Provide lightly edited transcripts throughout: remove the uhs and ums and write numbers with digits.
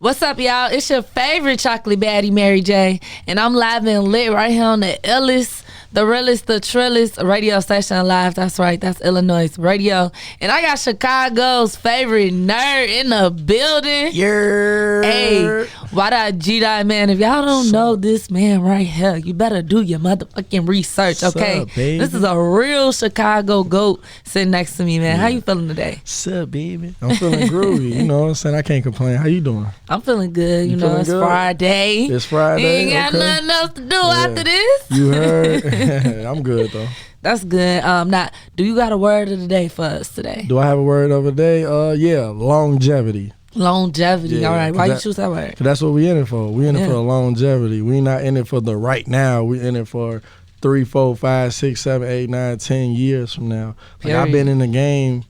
What's up, y'all? It's your favorite chocolate baddie, Mary J. And I'm live and lit right here on the illest, the realest, the trillest radio station live. That's right. That's iLLANOiZE Radio. And I got Chicago's favorite nerd in the building. Yeah. Hey, Ydot Gdot, man. If y'all don't know this man right here, you better do your motherfucking research, okay? Sup, baby? This is a real Chicago goat sitting next to me, man. Yeah. How you feeling today? Sup, baby? I'm feeling groovy. You know what I'm saying? I can't complain. How you doing? I'm feeling good. You know, feeling it's good? Friday. It's Friday. Ain't got okay. nothing else to do after this. You heard? I'm good, though. That's good. Now, do you got a word of the day for us today? Do I have a word of the day? Yeah, longevity. Longevity. Yeah, All right. Why you that- choose that word? 'Cause that's what we in it for. We in it Yeah. for longevity. We not in it for the right now. We in it for 3, 4, 5, 6, 7, 8, 9, 10 years from now. Like I've been in the game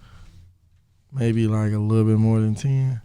maybe like a little bit more than 10.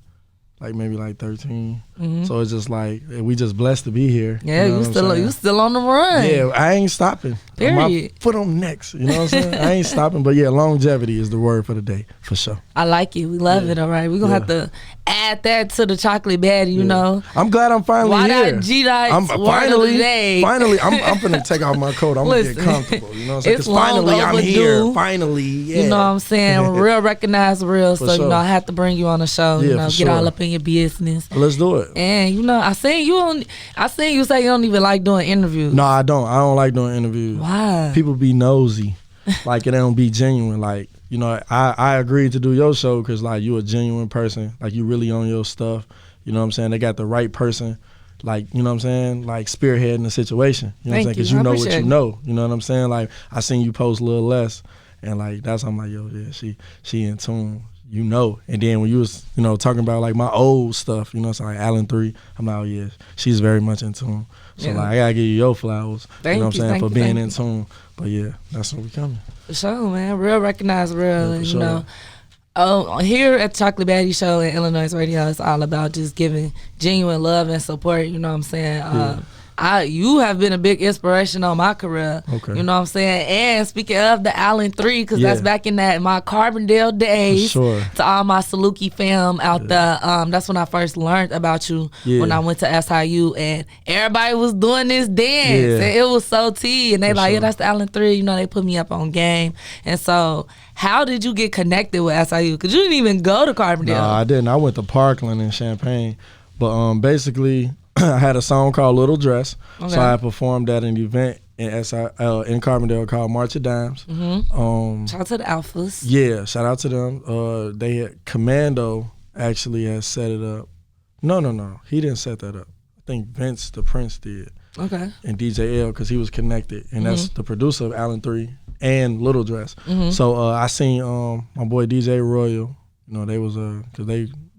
Like maybe like 13. Mhm. So it's just like we just blessed to be here. Yeah, know you what I'm still saying? you still on the run. Yeah, I ain't stopping. Period. My foot on next. You know what I'm saying? I ain't stopping. But yeah, longevity is the word for the day for sure. I like it. We love it. All right. We're going to have to add that to the chocolate baddie, you know. I'm glad I'm finally here. Ydot Gdot's I'm word of the day. finally, I'm finna take off my coat. I'm gonna get Listen, comfortable. You know what I'm saying? it's 'Cause finally long I'm here. overdue. Finally, yeah. You know what I'm saying? Real recognize real. For So, sure. you know, I have to bring you on the show, you Yeah, know, for get all sure. up in your business. Let's do it. And, you know, I seen you say you don't even like doing interviews. No, I don't. I don't like doing interviews. Why? People be nosy, like it don't be genuine. Like, you know, I agreed to do your show because like you a genuine person, like you really on your stuff. You know what I'm saying? They got the right person, like, you know what I'm saying? Like spearheading the situation. You know what I'm saying? Thank Because you. you I know what appreciate you it. know. You know what I'm saying? Like I seen you post a little less, and like that's I'm like, yo, yeah, she in tune. You know, and then when you was, you know, talking about like my old stuff, you know, so like Alan 3, I'm like, oh yeah, she's very much in tune. So Yeah. like I gotta give you your flowers, Thank you know what you, I'm saying, thank for you, being thank in tune. But yeah, that's what we coming. For sure, man. Real recognize real. Yeah, for And, you sure. know, here at the Chocolate Baddie Show and iLLANOiZE Radio, it's all about just giving genuine love and support. You know what I'm saying? You have been a big inspiration on my career. Okay. You know what I'm saying? And speaking of the Allen 3, because that's Yeah. back in my Carbondale days. sure. To all my Saluki fam out there, that's when I first learned about you Yeah. when I went to SIU, and everybody was doing this dance, Yeah. and it was so T, and they For like, yeah, sure. that's the Allen 3. You know, they put me up on game, and so how did you get connected with SIU? Because you didn't even go to Carbondale. No, I didn't. I went to Parkland in Champaign, but basically I had a song called Little Dress, Okay. so I performed at an event in in Carbondale called March of Dimes. Shout out to the Alphas. Yeah, shout out to them. They had Commando actually has set it up. No, he didn't set that up. I think Vince the Prince did, Okay. and DJ L because he was connected, and that's the producer of Allen 3 and Little Dress. Mm-hmm. So I seen my boy DJ Royal. You know, they was because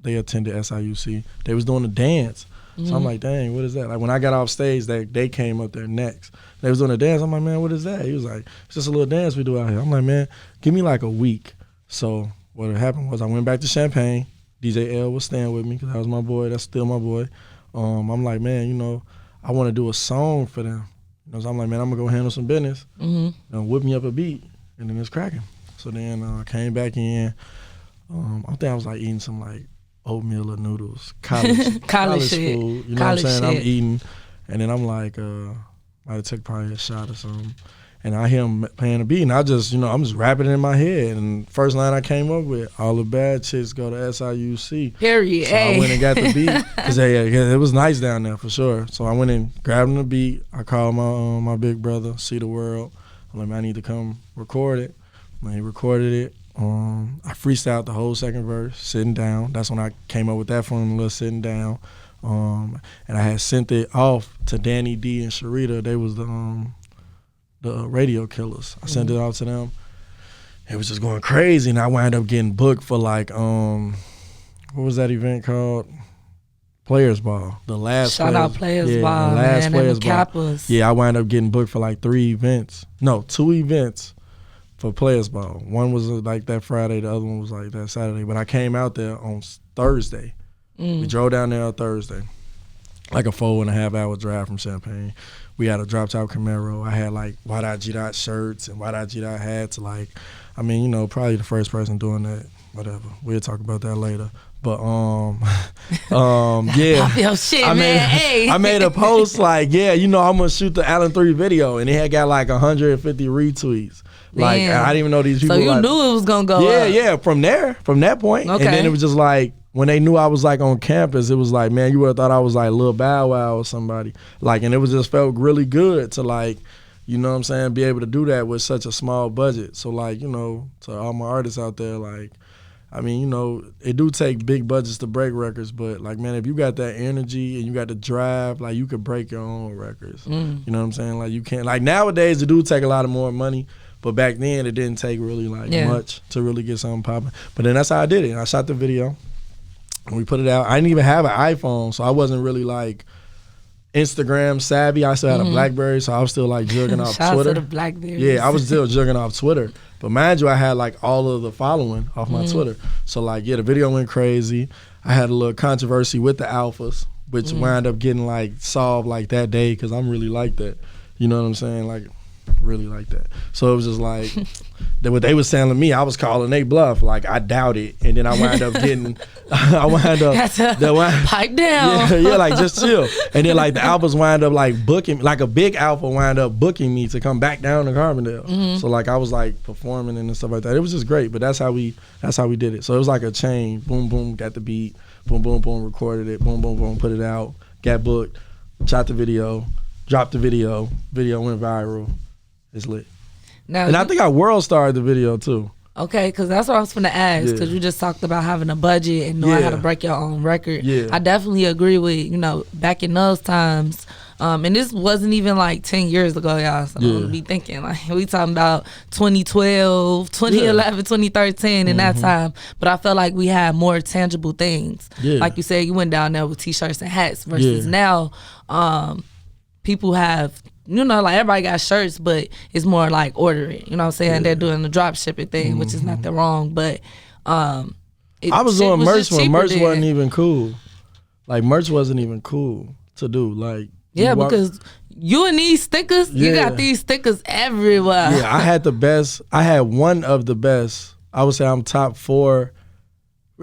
they attended SIUC. They was doing a dance. So I'm like, dang, what is that? Like when I got off stage, they came up there next. They was doing a dance. I'm like, man, what is that? He was like, it's just a little dance we do out here. I'm like, man, give me like a week. So what happened was I went back to Champaign. DJ L was staying with me because that was my boy. That's still my boy. I'm like, man, you know, I want to do a song for them. You know, so I'm like, man, I'm gonna go handle some business. Whip me up a beat, and then it's cracking. So then I came back in. I think I was like eating some like oatmeal or noodles, college shit. food. You know College what I'm saying? shit. I'm eating, and then I'm like, might have took probably a shot or something. And I hear him playing a beat, and I just, you know, I'm just rapping it in my head. And first line I came up with, all the bad chicks go to SIUC. Period. So I went and got the beat because it was nice down there for sure. So I went and grabbed the beat. I called my big brother, See the World. I'm like, man, I need to come record it. When he recorded it, I freestyled the whole second verse, sitting down. That's when I came up with that formula, sitting down. And I had sent it off to Danny D and Sharita. They was the Radio Killers. I sent it off to them. It was just going crazy, and I wound up getting booked for like what was that event called? Players Ball. The last Shout out Players yeah, Ball, the last man. Players And the Ball. Kappas. Yeah, I wound up getting booked for like 2 events for Players Ball. One was like that Friday, the other one was like that Saturday. But I came out there on Thursday. We drove down there on Thursday, like a 4.5 hour drive from Champaign. We had a drop top Camaro. I had like Ydot Gdot shirts and Ydot Gdot hats. Like, I mean, you know, probably the first person doing that. Whatever. We'll talk about that later. But yeah, Pop your shit, man. I made a post like, yeah, you know, I'm gonna shoot the Allen 3 video, and it had got like 150 retweets. Like, Damn. I didn't even know these people. So you like, knew it was gonna go up. Yeah. From that point, Okay. and then it was just like when they knew I was like on campus, it was like, man, you would have thought I was like Lil Bow Wow or somebody. Like, and it was just felt really good to like, you know what I'm saying, be able to do that with such a small budget. So like, you know, to all my artists out there, like, I mean, you know, it do take big budgets to break records, but like, man, if you got that energy and you got the drive, like, you could break your own records. You know what I'm saying? Like, you can't, like, nowadays it do take a lot of more money, but back then it didn't take really like much to really get something popping. But then that's how I did it. I shot the video and we put it out. I didn't even have an iPhone, so I wasn't really like Instagram savvy. I still had a BlackBerry, so I was still like jugging off Shout Twitter. out to the BlackBerry. Yeah, I was still jugging off Twitter. But mind you, I had like all of the following off my Twitter. So like, yeah, the video went crazy. I had a little controversy with the alphas, which wound up getting like solved like that day because I'm really like that. You know what I'm saying? Like, really like that. So it was just like, what they was telling me, I was calling they bluff. Like, I doubt it. And then I wound up getting, pipe down. Yeah, like, just chill. And then like the alphas wind up like booking, like a big alpha wind up booking me to come back down to Carbondale. So like I was like performing and stuff like that. It was just great, but that's how we did it. So it was like a chain, boom, boom, got the beat, boom, boom, boom, recorded it, boom, boom, boom, put it out, got booked, shot the video, dropped the video went viral. It's lit. Now, and I think I world starred the video too. Okay, because that's what I was finna ask. Because you just talked about having a budget and knowing how to break your own record. Yeah. I definitely agree with, you know, back in those times. And this wasn't even like 10 years ago, y'all. So I'm be thinking like we talking about 2012, 2011, 2013 in that time. But I felt like we had more tangible things. Yeah. Like you said, you went down there with t-shirts and hats versus now people have, you know, like everybody got shirts, but it's more like ordering. You know what I'm saying? They're doing the drop shipping thing, which is nothing wrong. But I was doing merch when merch wasn't even cool. Like, merch wasn't even cool to do. Like, because you and these stickers, you got these stickers everywhere. Yeah, I had the best. I had one of the best. I would say I'm top 4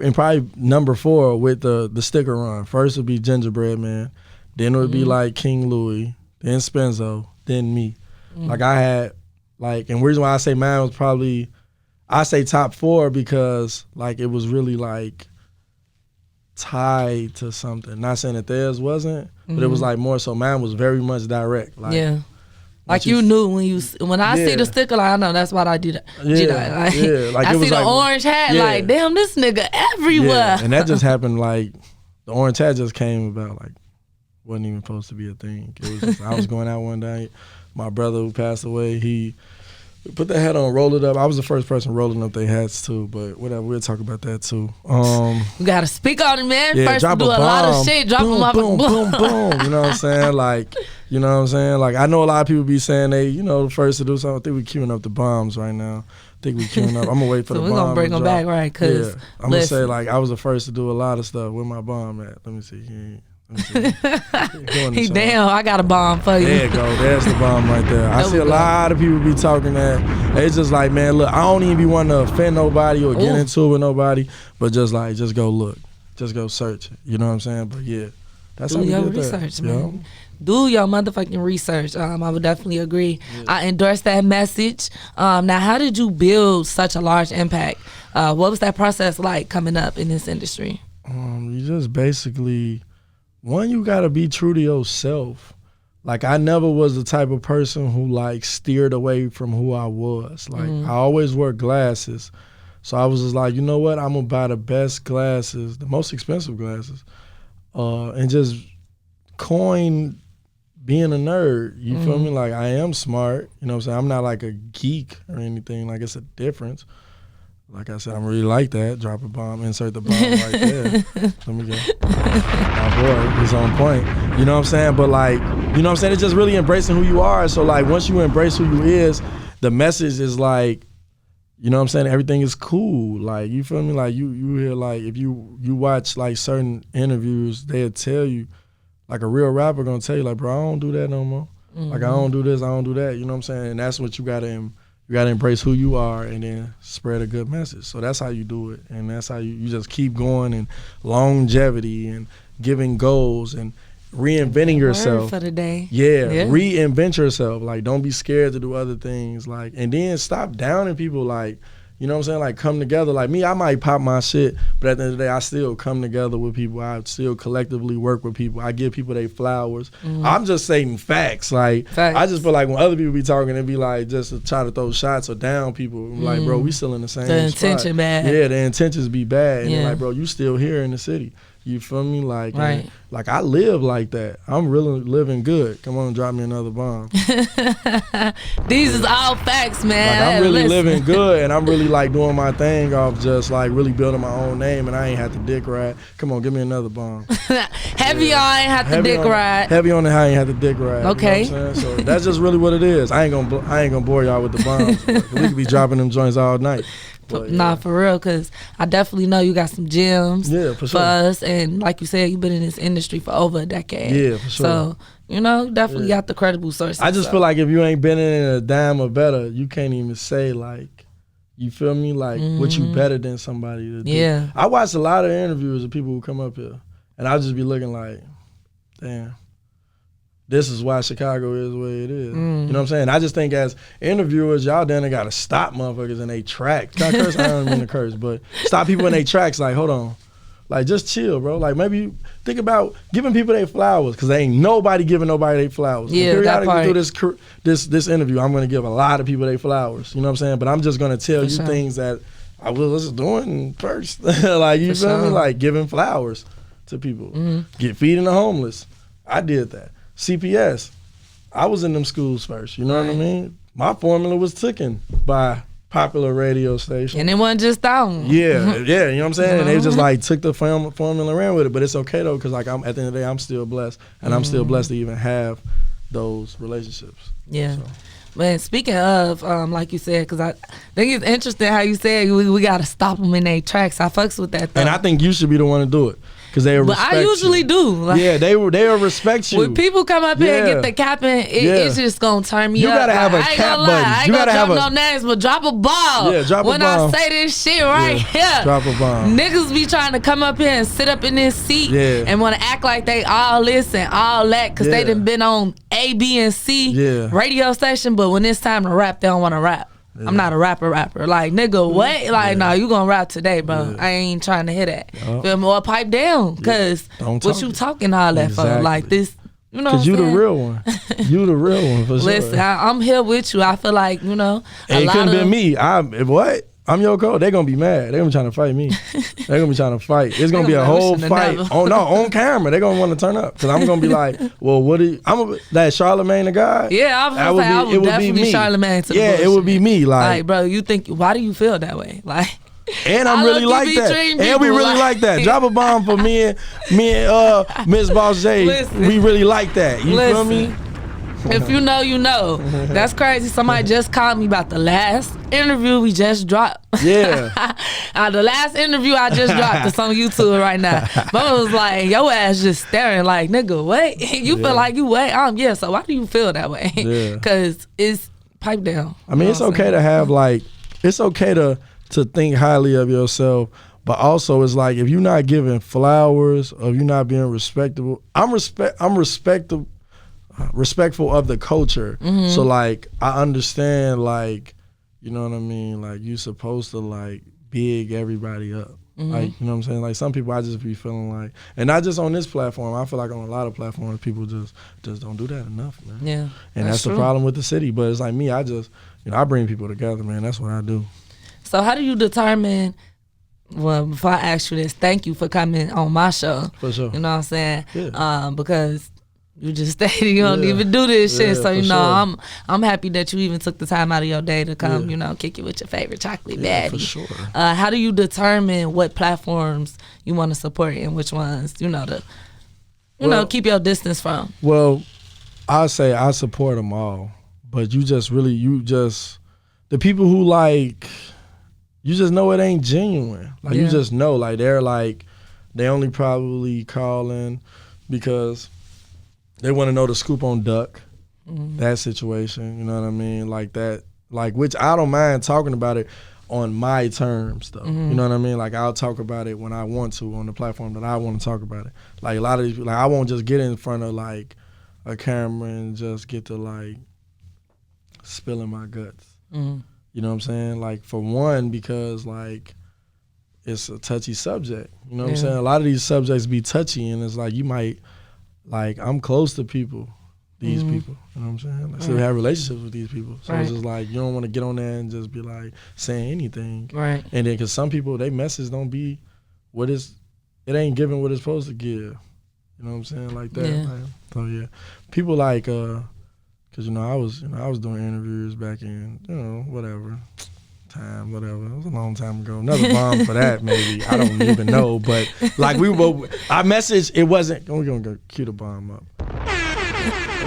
and probably number 4 with the sticker run. First would be Gingerbread Man. Then it would be like King Louis. Then Spenzo, then me. Like, I had, like, and the reason why I say mine was probably, I say top 4 because, like, it was really, like, tied to something. Not saying that theirs wasn't, but it was, like, more so mine was very much direct. Like, like you knew when I see the sticker, like, I know that's why I do that. Like, I see the orange hat, like, damn, this nigga everywhere. Yeah. And that just happened, like, the orange hat just came about, like, wasn't even supposed to be a thing. It was just, I was going out one night. My brother who passed away, he put the hat on, rolled it up. I was the first person rolling up their hats too, but whatever, we'll talk about that too. You gotta speak on it, man. First drop do a lot of shit, drop boom, them off. Boom, boom, boom. You know what I'm saying? Like, you know what I'm saying? Like, I know a lot of people be saying they, you know, the first to do something. I think we queuing up the bombs right now. I think we queuing up. I'm gonna wait for the bomb. So we're gonna bring them back, right? Cause I'm gonna say, like, I was the first to do a lot of stuff. Where my bomb at? Let me see. Damn, I got a bomb for you. There you go. There's the bomb right there. I see a lot of people be talking that. It's just like, man, look, I don't even be wanting to offend nobody or get into it with nobody, but just like, just go look. Just go search it. You know what I'm saying? But yeah, that's how we your did research, that. man. Yeah. Do your motherfucking research. I would definitely agree. Yeah. I endorse that message. Now, how did you build such a large impact? What was that process like coming up in this industry? You just basically, one, you gotta be true to yourself. Like, I never was the type of person who like steered away from who I was. Like, I always wore glasses. So I was just like, you know what? I'm gonna buy the best glasses, the most expensive glasses, and just coin being a nerd. You feel me? Like, I am smart. You know what I'm saying? I'm not like a geek or anything. Like, it's a difference. Like I said, I'm really like that. Drop a bomb, insert the bomb right there. Let me go. My boy, he's on point. You know what I'm saying? But like, you know what I'm saying? It's just really embracing who you are. So like, once you embrace who you is, the message is like, you know what I'm saying? Everything is cool. Like, you feel me? Like, you hear, like, if you watch like certain interviews, they'll tell you, like, a real rapper gonna tell you, like, bro, I don't do that no more. Like, I don't do this, I don't do that. You know what I'm saying? And that's what you gotta You got to embrace who you are and then spread a good message. So that's how you do it. And that's how you just keep going, and longevity and giving goals and reinventing yourself. Word for the day. Yeah, reinvent yourself. Like, don't be scared to do other things. Like, and then stop downing people. Like, you know what I'm saying? Like, come together. Like me, I might pop my shit, but at the end of the day, I still come together with people. I still collectively work with people. I give people their flowers. I'm just saying facts. Like, I just feel like when other people be talking, it be like just to try to throw shots or down people. Like, bro, we still in the same spot. The intention bad. Yeah, the intentions be bad. And then, like, bro, you still here in the city. You feel me? Like, right. Like I live like that. I'm really living good. Come on, drop me another bomb. These is all facts, man. Like, I'm really living good, and I'm really like doing my thing off just like really building my own name, and I ain't have to dick ride. Come on, give me another bomb. Heavy on, I ain't have to dick ride. Heavy on the how I ain't have to dick ride. Okay. You know what I'm saying? So that's just really what it is. I ain't gonna bore y'all with the bombs. We could be dropping them joints all night. But, nah, for real, because I definitely know you got some gems for us. And like you said, you've been in this industry for over a decade. Yeah, for sure. So, you know, definitely got the credible sources. I just feel like if you ain't been in a dime or better, you can't even say, like, you feel me? Like, what you better than somebody to do. Yeah. I watched a lot of interviews of people who come up here, and I'll just be looking like, damn. This is why Chicago is the way it is. You know what I'm saying? I just think as interviewers, y'all then got to stop motherfuckers in their tracks. Not curse, I don't mean to curse, but stop people in their tracks. Like, hold on. Like, just chill, bro. Like, maybe you think about giving people their flowers, because there ain't nobody giving nobody their flowers. Yeah, and periodically that part. through this interview, I'm going to give a lot of people their flowers. You know what I'm saying? But I'm just going to tell you sure. things that I was doing first. Like, you For feel me? sure. Like, giving flowers to people. Feeding the homeless. I did that. CPS. I was in them schools first, you know what I mean? My formula was taken by popular radio station. And it wasn't just down. Yeah, you know what I'm saying? And they just like took the formula and ran with it. But it's okay though, because like at the end of the day, I'm still blessed. And I'm still blessed to even have those relationships. Yeah. So. Man, speaking of, like you said, because I think it's interesting how you said we got to stop them in their tracks. I fucks with that though. And I think you should be the one to do it. Cause they respect I usually you. do. Like, yeah, they'll respect you. When people come up here and get the capping, it's just gonna turn me up. You gotta have a cap button. I ain't gonna drop no names, but drop a ball. Yeah, drop a when bomb. I say this shit right here, drop a bomb. Niggas be trying to come up here and sit up in this seat and want to act like they all this and all that, cause they done been on A, B, and C radio station. But when it's time to rap, they don't want to rap. Yeah. I'm not a rapper. Like, nigga, what? Like, nah, you gonna rap today, bro. I ain't trying to hear that. Feel me? Or pipe down, cause what you talking all that for? Like this, you know? Cause you the real one. You the real one for sure. Listen, I'm here with you. I feel like, you know, it couldn't been me. I'm your coach. They're gonna be mad. They're gonna be trying to fight me. They're gonna be trying to fight. It's gonna be a whole fight. On camera. They're gonna want to turn up. Cause I'm gonna be like, well, that Charlamagne the guy? Yeah, I would definitely be Charlamagne to the bullshit. It would be me. Like, bro, why do you feel that way? Like, and I'm really like that. And we really like that. Drop a bomb for me and Miss Boss J. Listen, we really like that. You feel me? If you know, you know. That's crazy. Somebody just called me about the last interview we just dropped. Yeah. The last interview I just dropped is on YouTube right now. Mama was like, your ass just staring like, nigga, what? You feel like you what? Yeah, so why do you feel that way? Because it's pipe down. I mean, it's okay to have it's okay to think highly of yourself. But also, it's like, if you're not giving flowers or if you're not being respectable, I'm respectful of the culture. So like, I understand, like, you know what I mean? Like, you supposed to like big everybody up. Like, you know what I'm saying? Like, some people I just be feeling like, and not just on this platform, I feel like on a lot of platforms, people just don't do that enough, man. Yeah. And that's the problem with the city. But it's like me, I just, I bring people together, man. That's what I do. So how do you determine, well, before I ask you this, thank you for coming on my show. For sure. You know what I'm saying? Yeah. Because you just stated you don't even do this shit. So, you know, I'm happy that you even took the time out of your day to come, you know, kick it with your favorite chocolate baddie. For sure. How do you determine what platforms you want to support and which ones, you know, keep your distance from? Well, I say I support them all. But the people who like, you just know it ain't genuine. Like, you just know, like, they only probably calling because they want to know the scoop on Duck, that situation, you know what I mean? Like, that Like, which I don't mind talking about it on my terms, though. You know what I mean? Like, I'll talk about it when I want to on the platform that I want to talk about it. Like, a lot of these, like, I won't just get in front of, like, a camera and just get to, like, spilling my guts. You know what I'm saying? Like, for one, because, like, it's a touchy subject. You know what I'm saying? A lot of these subjects be touchy, and it's like, you might, like, I'm close to people. These people, you know what I'm saying? Like, still have relationships with these people. So it's just like, you don't want to get on there and just be like saying anything. Right. And then, because some people, they message don't be what it ain't giving what it's supposed to give. You know what I'm saying? Like that. Yeah. Like, so yeah. People like, cause I was doing interviews back in, whatever. It was a long time ago. Another bomb for that, maybe. I don't even know. But like our message, it wasn't, we're gonna go cue the bomb up.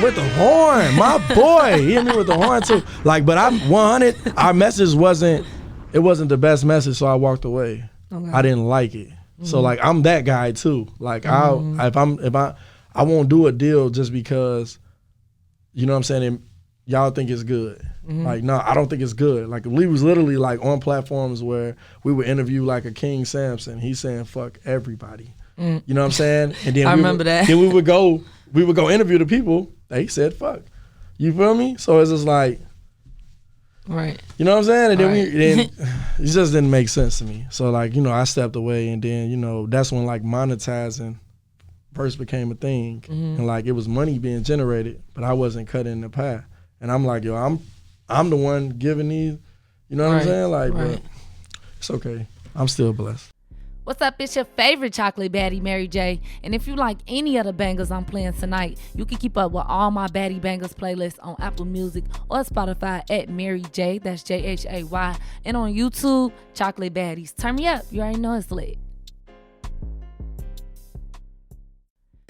With the horn, my boy. He hit me with the horn too. Like, but I'm 100. Our message wasn't the best message, so I walked away. Okay. I didn't like it. So like, I'm that guy too. Like, I won't do a deal just because, you know what I'm saying, y'all think it's good. Like, no, I don't think it's good. Like, we was literally like on platforms where we would interview like a King Samson. He's saying fuck everybody. You know what I'm saying? And then I remember that. Then we would go interview the people. They said fuck. You feel me? So it's just like, right. You know what I'm saying? And then it just didn't make sense to me. So like, I stepped away, and then, that's when like monetizing first became a thing. And like, it was money being generated, but I wasn't cutting the pie. And I'm like, yo, I'm the one giving these, you know what I'm saying? Like, but it's okay. I'm still blessed. What's up? It's your favorite chocolate baddie, Mary J. And if you like any of the bangers I'm playing tonight, you can keep up with all my baddie bangers playlists on Apple Music or Spotify at Mary J. That's Jhay. And on YouTube, Chocolate Baddies. Turn me up. You already know it's lit.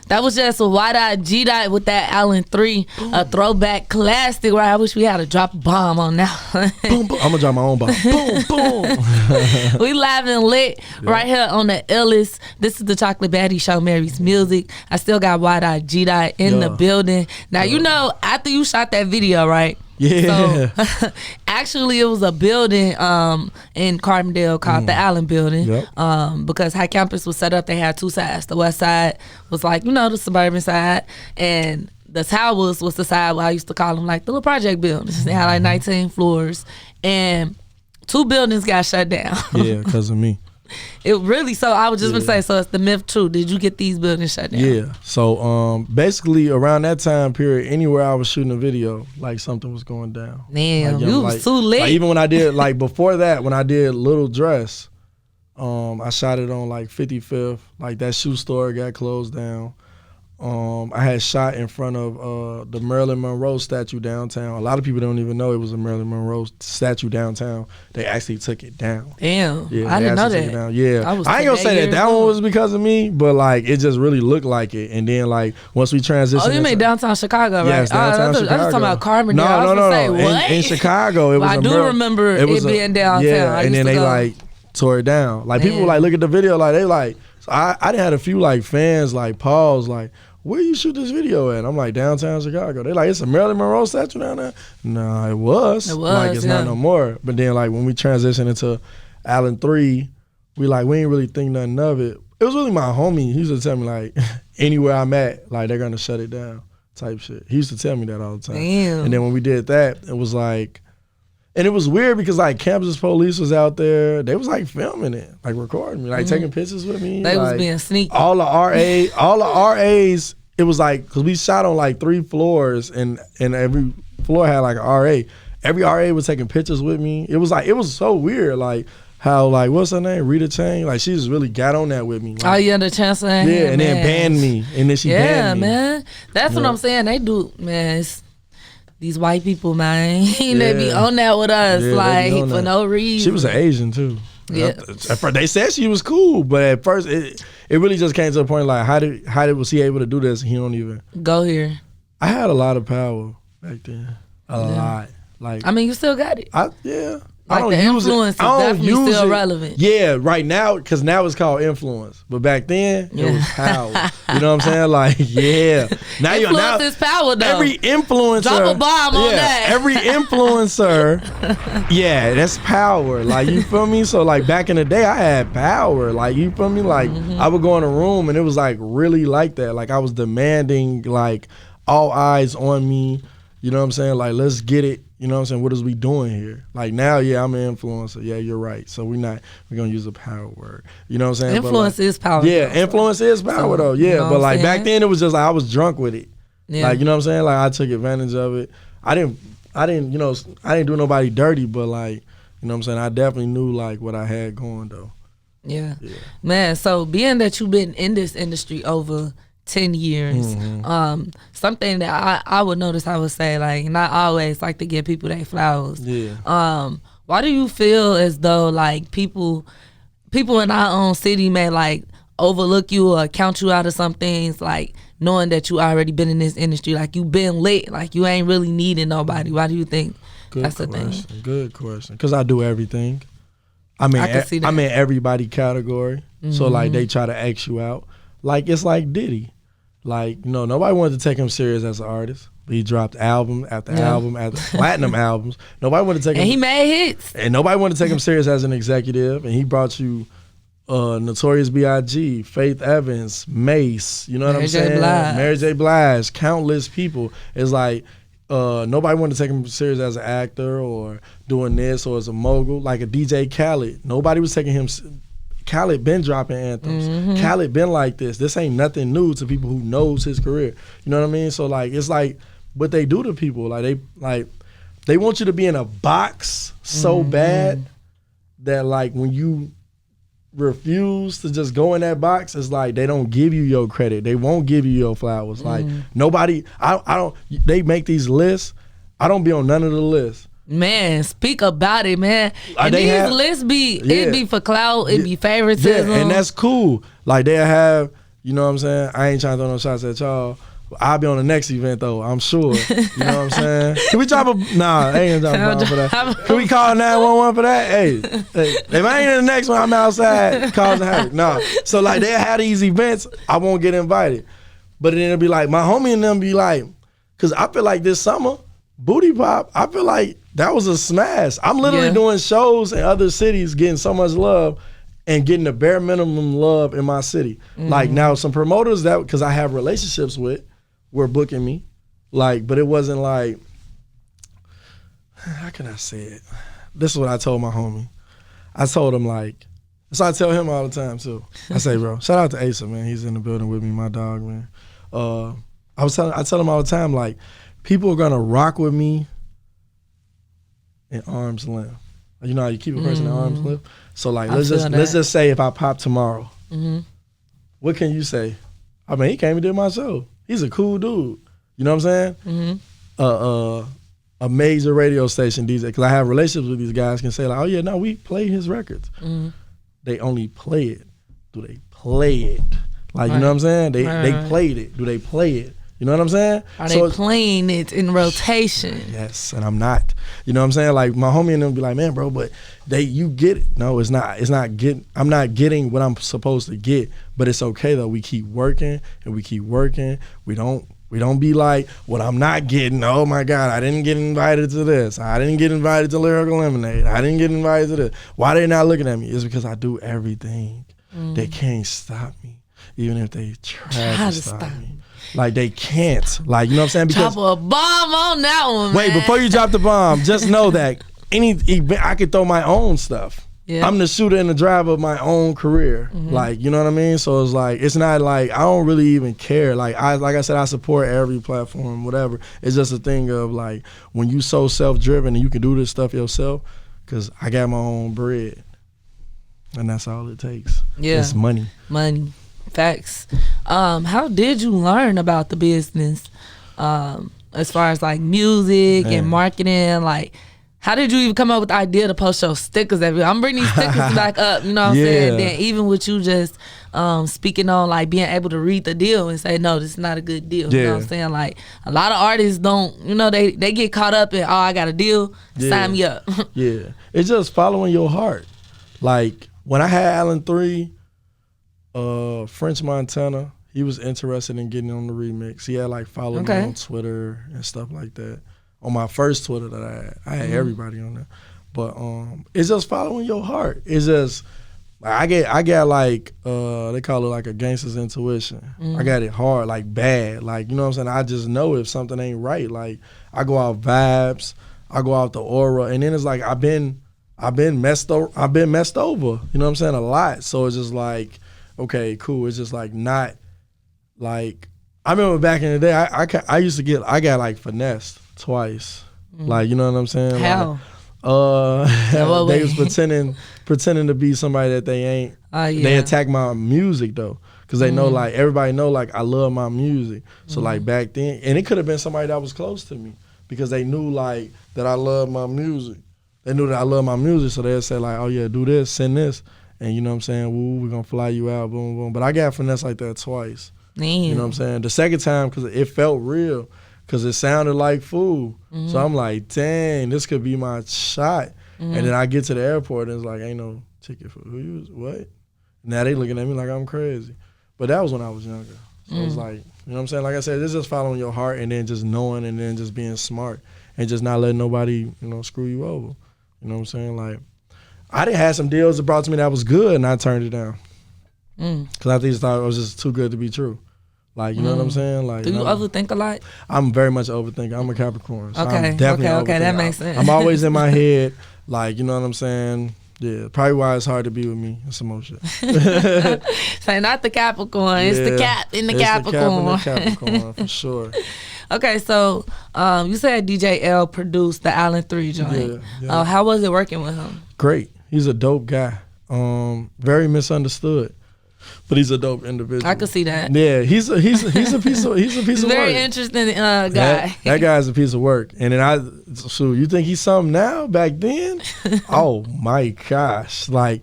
That was just a Ydot Gdot with that Allen 3, a throwback classic, right? I wish we had to drop a bomb on that. Boom, boom. I'm going to drop my own bomb. Boom, boom. We live and lit right here on the illest. This is the Chocolate Baddie Show, Mary's Music. I still got Ydot Gdot in the building. Now, after you shot that video, right? Yeah. So, actually, it was a building in Carbondale called the Allen Building. Yep. Because High Campus was set up, they had two sides. The west side was like, the suburban side. And the towers was the side where I used to call them like the little project buildings. They had like 19 floors. And 2 buildings got shut down. Yeah, because of me. It really, so I was just gonna say, so it's the myth true. Did you get these buildings shut down? Yeah. So basically around that time period, anywhere I was shooting a video, like something was going down. Damn, like, you was too late. Like, even when I did, like before that, when I did Little Dress, I shot it on like 55th. Like that shoe store got closed down. I had shot in front of the Marilyn Monroe statue downtown. A lot of people don't even know it was a Marilyn Monroe statue downtown. They actually took it down. Damn, yeah, I didn't know that. Yeah, I ain't gonna say that one was because of me, but like it just really looked like it. And then like once we transitioned, oh, you made downtown Chicago, right? Yes, downtown Chicago. I was talking about Carbondale. No. In Chicago, it was. I do remember it being downtown. Yeah, and then they like tore it down. Like people like look at the video, like they like. So I done had a few like fans like pause like, where you shoot this video at? I'm like, downtown Chicago. They like, it's a Marilyn Monroe statue down there? No, it was. Like, it's not no more. But then, like, when we transitioned into Allen 3, we ain't really think nothing of it. It was really my homie. He used to tell me, like, anywhere I'm at, like, they're going to shut it down type shit. He used to tell me that all the time. Damn. And then when we did that, it was like, and it was weird because, like, campus police was out there. They was, like, filming it, like, recording me, like, taking pictures with me. They like, was being sneaky. All the RAs, it was, like, because we shot on, like, 3 floors, and every floor had, like, an RA. Every RA was taking pictures with me. It was so weird, like, how, like, what's her name? Rita Chang? Like, she just really got on that with me. Like, oh, yeah, the Chancellor. Yeah, and then banned me. And then she banned me. Yeah, man. That's what I'm saying. They do, man. It's these white people, man. They be on that with us, like, for no reason. She was an Asian, too. Yeah. At first, they said she was cool, but at first, it really just came to a point, like, how was he able to do this and he don't even go here? I had a lot of power back then. A lot. Like, I mean, you still got it. Yeah. Like the influence is definitely still relevant. Yeah, right now, because now it's called influence. But back then, it was power. You know what I'm saying? Like, yeah. Now influence is power, though. Every influencer. Drop a bomb on that. Every influencer, yeah, that's power. Like, you feel me? So, like, back in the day, I had power. Like, you feel me? Like, I would go in a room, and it was, like, really like that. Like, I was demanding, like, all eyes on me. You know what I'm saying? Like, let's get it. You know what I'm saying? What is we doing here? Like now, yeah, I'm an influencer. Yeah, you're right. So we're gonna use a power word. You know what I'm saying? Influence is power. Yeah, influence is power though. Yeah, but like back then it was just like I was drunk with it. Yeah. Like, you know what I'm saying? Like I took advantage of it. I didn't do nobody dirty, but like, you know what I'm saying? I definitely knew like what I had going though. Yeah. Man, so being that you've been in this industry over 10 years, something that I would notice, I would say, like, and I always like to give people their flowers. Why do you feel as though like people in our own city may like overlook you or count you out of some things, like knowing that you already been in this industry, like you been lit, like you ain't really needing nobody? Why do you think that's the thing? Good question. Because I do everything. I'm in everybody category. So like they try to X you out. Like, it's like Diddy. Like, you know, nobody wanted to take him serious as an artist. He dropped album after album after platinum albums. Nobody wanted to take him. And he made hits. And nobody wanted to take him serious as an executive. And he brought you Notorious B.I.G., Faith Evans, Mace, you know what I'm saying? Mary J. Blige, countless people. It's like nobody wanted to take him serious as an actor or doing this or as a mogul. Like a DJ Khaled. Nobody was taking him. Khaled been dropping anthems. Khaled been like this. This ain't nothing new to people who knows his career. You know what I mean? So like it's like what they do to people. Like they want you to be in a box so bad that like when you refuse to just go in that box, it's like they don't give you your credit. They won't give you your flowers. Like nobody. I don't. They make these lists. I don't be on none of the lists. Man, speak about it, man. And these lists it be for clout, it be favoritism. Yeah, and that's cool. Like they'll have, you know what I'm saying? I ain't trying to throw no shots at y'all. I'll be on the next event though, I'm sure. You know what I'm saying? Can we drop I ain't gonna drop a bomb for that. Can we call 911 for that? Hey, if I ain't in the next one, I'm outside causing havoc. No. So like they'll have these events, I won't get invited. But then it'll be like, my homie and them be like, cause I feel like this summer, Booty Pop, I feel like that was a smash. I'm literally doing shows in other cities, getting so much love and getting the bare minimum love in my city. Like now some promoters that, cause I have relationships with, were booking me. Like, but it wasn't like, how can I say it? This is what I told my homie. I told him like, so I tell him all the time too. I say, bro, shout out to Asa, man. He's in the building with me, my dog, man. I tell him all the time, like, people are gonna rock with me in arm's length. You know how you keep a person at arm's length? So like, let's just say if I pop tomorrow, what can you say? I mean, he came and did my show. He's a cool dude. You know what I'm saying? A major radio station DJ, because I have relationships with these guys, can say like, oh yeah, no, we play his records. They only play it. Do they play it? Like, you know what I'm saying? They played it. Do they play it? You know what I'm saying? Are they playing it in rotation? Yes, and I'm not. You know what I'm saying? Like my homie and them be like, man, bro, but you get it. No, it's not. I'm not getting what I'm supposed to get, but it's okay though. We keep working and we keep working. We don't be like, what I'm not getting, oh my God, I didn't get invited to this. I didn't get invited to Lyrical Lemonade. I didn't get invited to this. Why they not looking at me? It's because I do everything. They can't stop me, even if they try to stop me. Like they can't. Like, you know what I'm saying? Because drop a bomb on that one, wait, man. Before you drop the bomb, just know that any event, I could throw my own stuff. Yeah. I'm the shooter and the driver of my own career. Like, you know what I mean? So it's like, it's not like, I don't really even care. Like I said, I support every platform, whatever. It's just a thing of like, when you so self-driven and you can do this stuff yourself, because I got my own bread. And that's all it takes. Yeah. It's money. Money. Facts. How did you learn about the business? As far as like music and marketing, like How did you even come up with the idea to post your stickers everywhere? I'm bringing these stickers back up, you know what I'm saying? Then even with you just speaking on like being able to read the deal and say, no, this is not a good deal. You know what I'm saying? Like a lot of artists don't, you know, they get caught up in, oh, I got a deal, sign me up. Yeah. It's just following your heart. Like when I had Allen 3, French Montana, he was interested in getting on the remix. He had like followed me on Twitter and stuff like that. On my first Twitter that I had everybody on there. But it's just following your heart. It's just I got like they call it like a gangster's intuition. I got it hard, like bad. Like, you know what I'm saying? I just know if something ain't right. Like I go out vibes, I go out the aura, and then it's like I've been messed over. You know what I'm saying? A lot. So it's just like, okay, cool. It's just like not like I remember back in the day I got like finessed twice. Like, you know what I'm saying? How? Like, they was pretending to be somebody that they ain't. They attack my music though, because they know like everybody know like I love my music. So like back then, and it could have been somebody that was close to me because they knew like that I love my music. They knew that I love my music, so they'd say like, oh yeah, do this, send this, and you know what I'm saying? Woo, we're gonna fly you out, boom, boom. But I got finesse like that twice. Damn. You know what I'm saying? The second time, because it felt real. Because it sounded like food. So I'm like, dang, this could be my shot. And then I get to the airport and it's like, ain't no ticket for what? Now they looking at me like I'm crazy. But that was when I was younger. So it's like, you know what I'm saying? Like I said, it's just following your heart and then just knowing and then just being smart and just not letting nobody, you know, screw you over. You know what I'm saying? Like, I done had some deals that brought to me that was good and I turned it down. Because I just thought it was just too good to be true. Like, you know what I'm saying? Like, do you overthink a lot? I'm very much overthinker. I'm a Capricorn. So okay, I'm definitely okay, that makes sense. I'm always in my head. Like, you know what I'm saying? Yeah, probably why it's hard to be with me. It's some more shit. Say not the Capricorn. It's the Cap in the Capricorn. It's the Cap in the Capricorn, for sure. Okay, so you said DJ L produced the Allen 3 joint. Yeah. How was it working with him? Great. He's a dope guy. Very misunderstood. But he's a dope individual. I could see that. Yeah, he's a piece of he's work. Very interesting guy. That guy's a piece of work. And then you think he's something now? Back then, oh my gosh! Like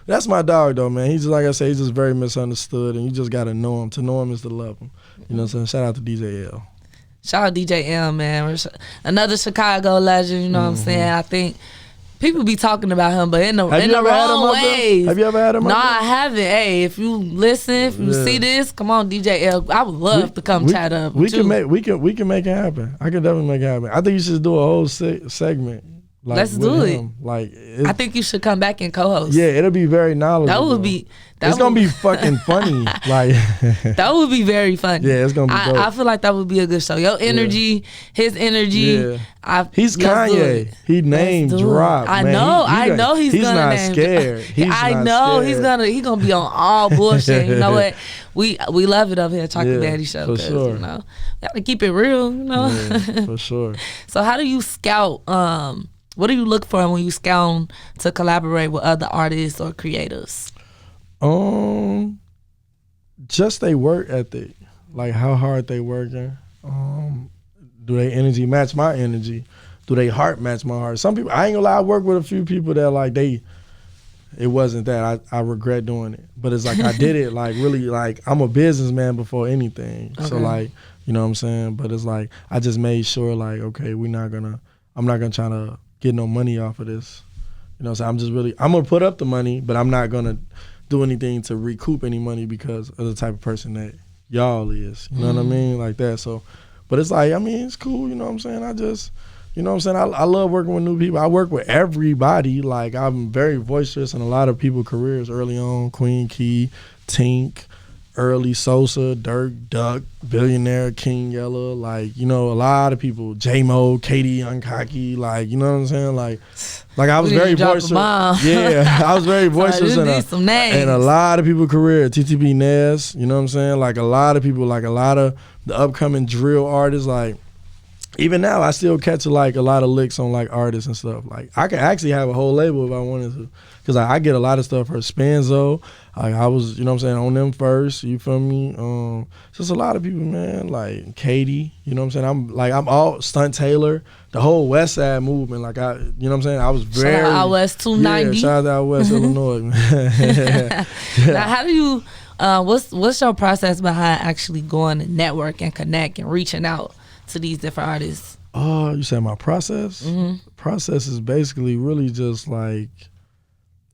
that's my dog though, man. He's just, like I say, he's just very misunderstood, and you just gotta know him. To know him is to love him. You know what I'm saying? Shout out to DJ L. Shout out DJ L, man. Another Chicago legend. You know what I'm saying? I think. People be talking about him, but in the wrong ways. Have you ever had him? No, I haven't. Hey, if you listen, if you see this, come on, DJ L. I would love to come chat up. We can make it happen. I can definitely make it happen. I think you should do a whole segment. Like, let's do it. Like, I think you should come back and co-host. Yeah, it'll be very knowledgeable. That would be. It's gonna be fucking funny. Like that would be very funny. Yeah, it's gonna be dope. I feel like that would be a good show. Your energy, his energy. Yeah. He's Kanye. He name dropped. I man. know. I know he's gonna not name scared. I know he's gonna be on all bullshit. You know what? We love it up here at Chocolate Daddy Show. For sure. You know, gotta keep it real. You know. Yeah, for sure. So how do you scout? What do you look for when you scout to collaborate with other artists or creators? Just they work ethic, like how hard they working. Do they energy match my energy? Do they heart match my heart? Some people, I ain't gonna lie, I work with a few people that like it wasn't that. I regret doing it, but it's like I did it like really like I'm a businessman before anything. Okay. So like, you know what I'm saying? But it's like I just made sure like, okay, I'm not gonna try to get no money off of this. You know what I'm saying? I'm gonna put up the money, but I'm not gonna do anything to recoup any money because of the type of person that y'all is. You know what I mean? Like that. So, but it's like, I mean, it's cool. You know what I'm saying? You know what I'm saying? I love working with new people. I work with everybody. Like, I'm very boisterous in a lot of people's careers early on. Queen Key, Tink, Early Sosa, Dirk, Duck, Billionaire, King Yella, like, you know, a lot of people, J-Mo, Katie, Uncocky, like, you know what I'm saying? Like I was very boisterous. Yeah, I was very boisterous in a lot of people's career. TTB Ness, you know what I'm saying? Like a lot of people, like a lot of the upcoming drill artists, like, even now, I still catch like a lot of licks on like artists and stuff. Like I could actually have a whole label if I wanted to, because I get a lot of stuff for Spanzo. Like I was, you know what I'm saying, on them first, you feel me? Just a lot of people, man, like Katie, you know what I'm saying? I'm all Stunt Taylor, the whole West Side movement, like you know what I'm saying? I was very shout out West 290. Yeah, shout out out West Illinois, man. Now, how do you what's your process behind actually going to network and connect and reaching out to these different artists? Oh, you said my process? Mm-hmm. Process is basically really just like,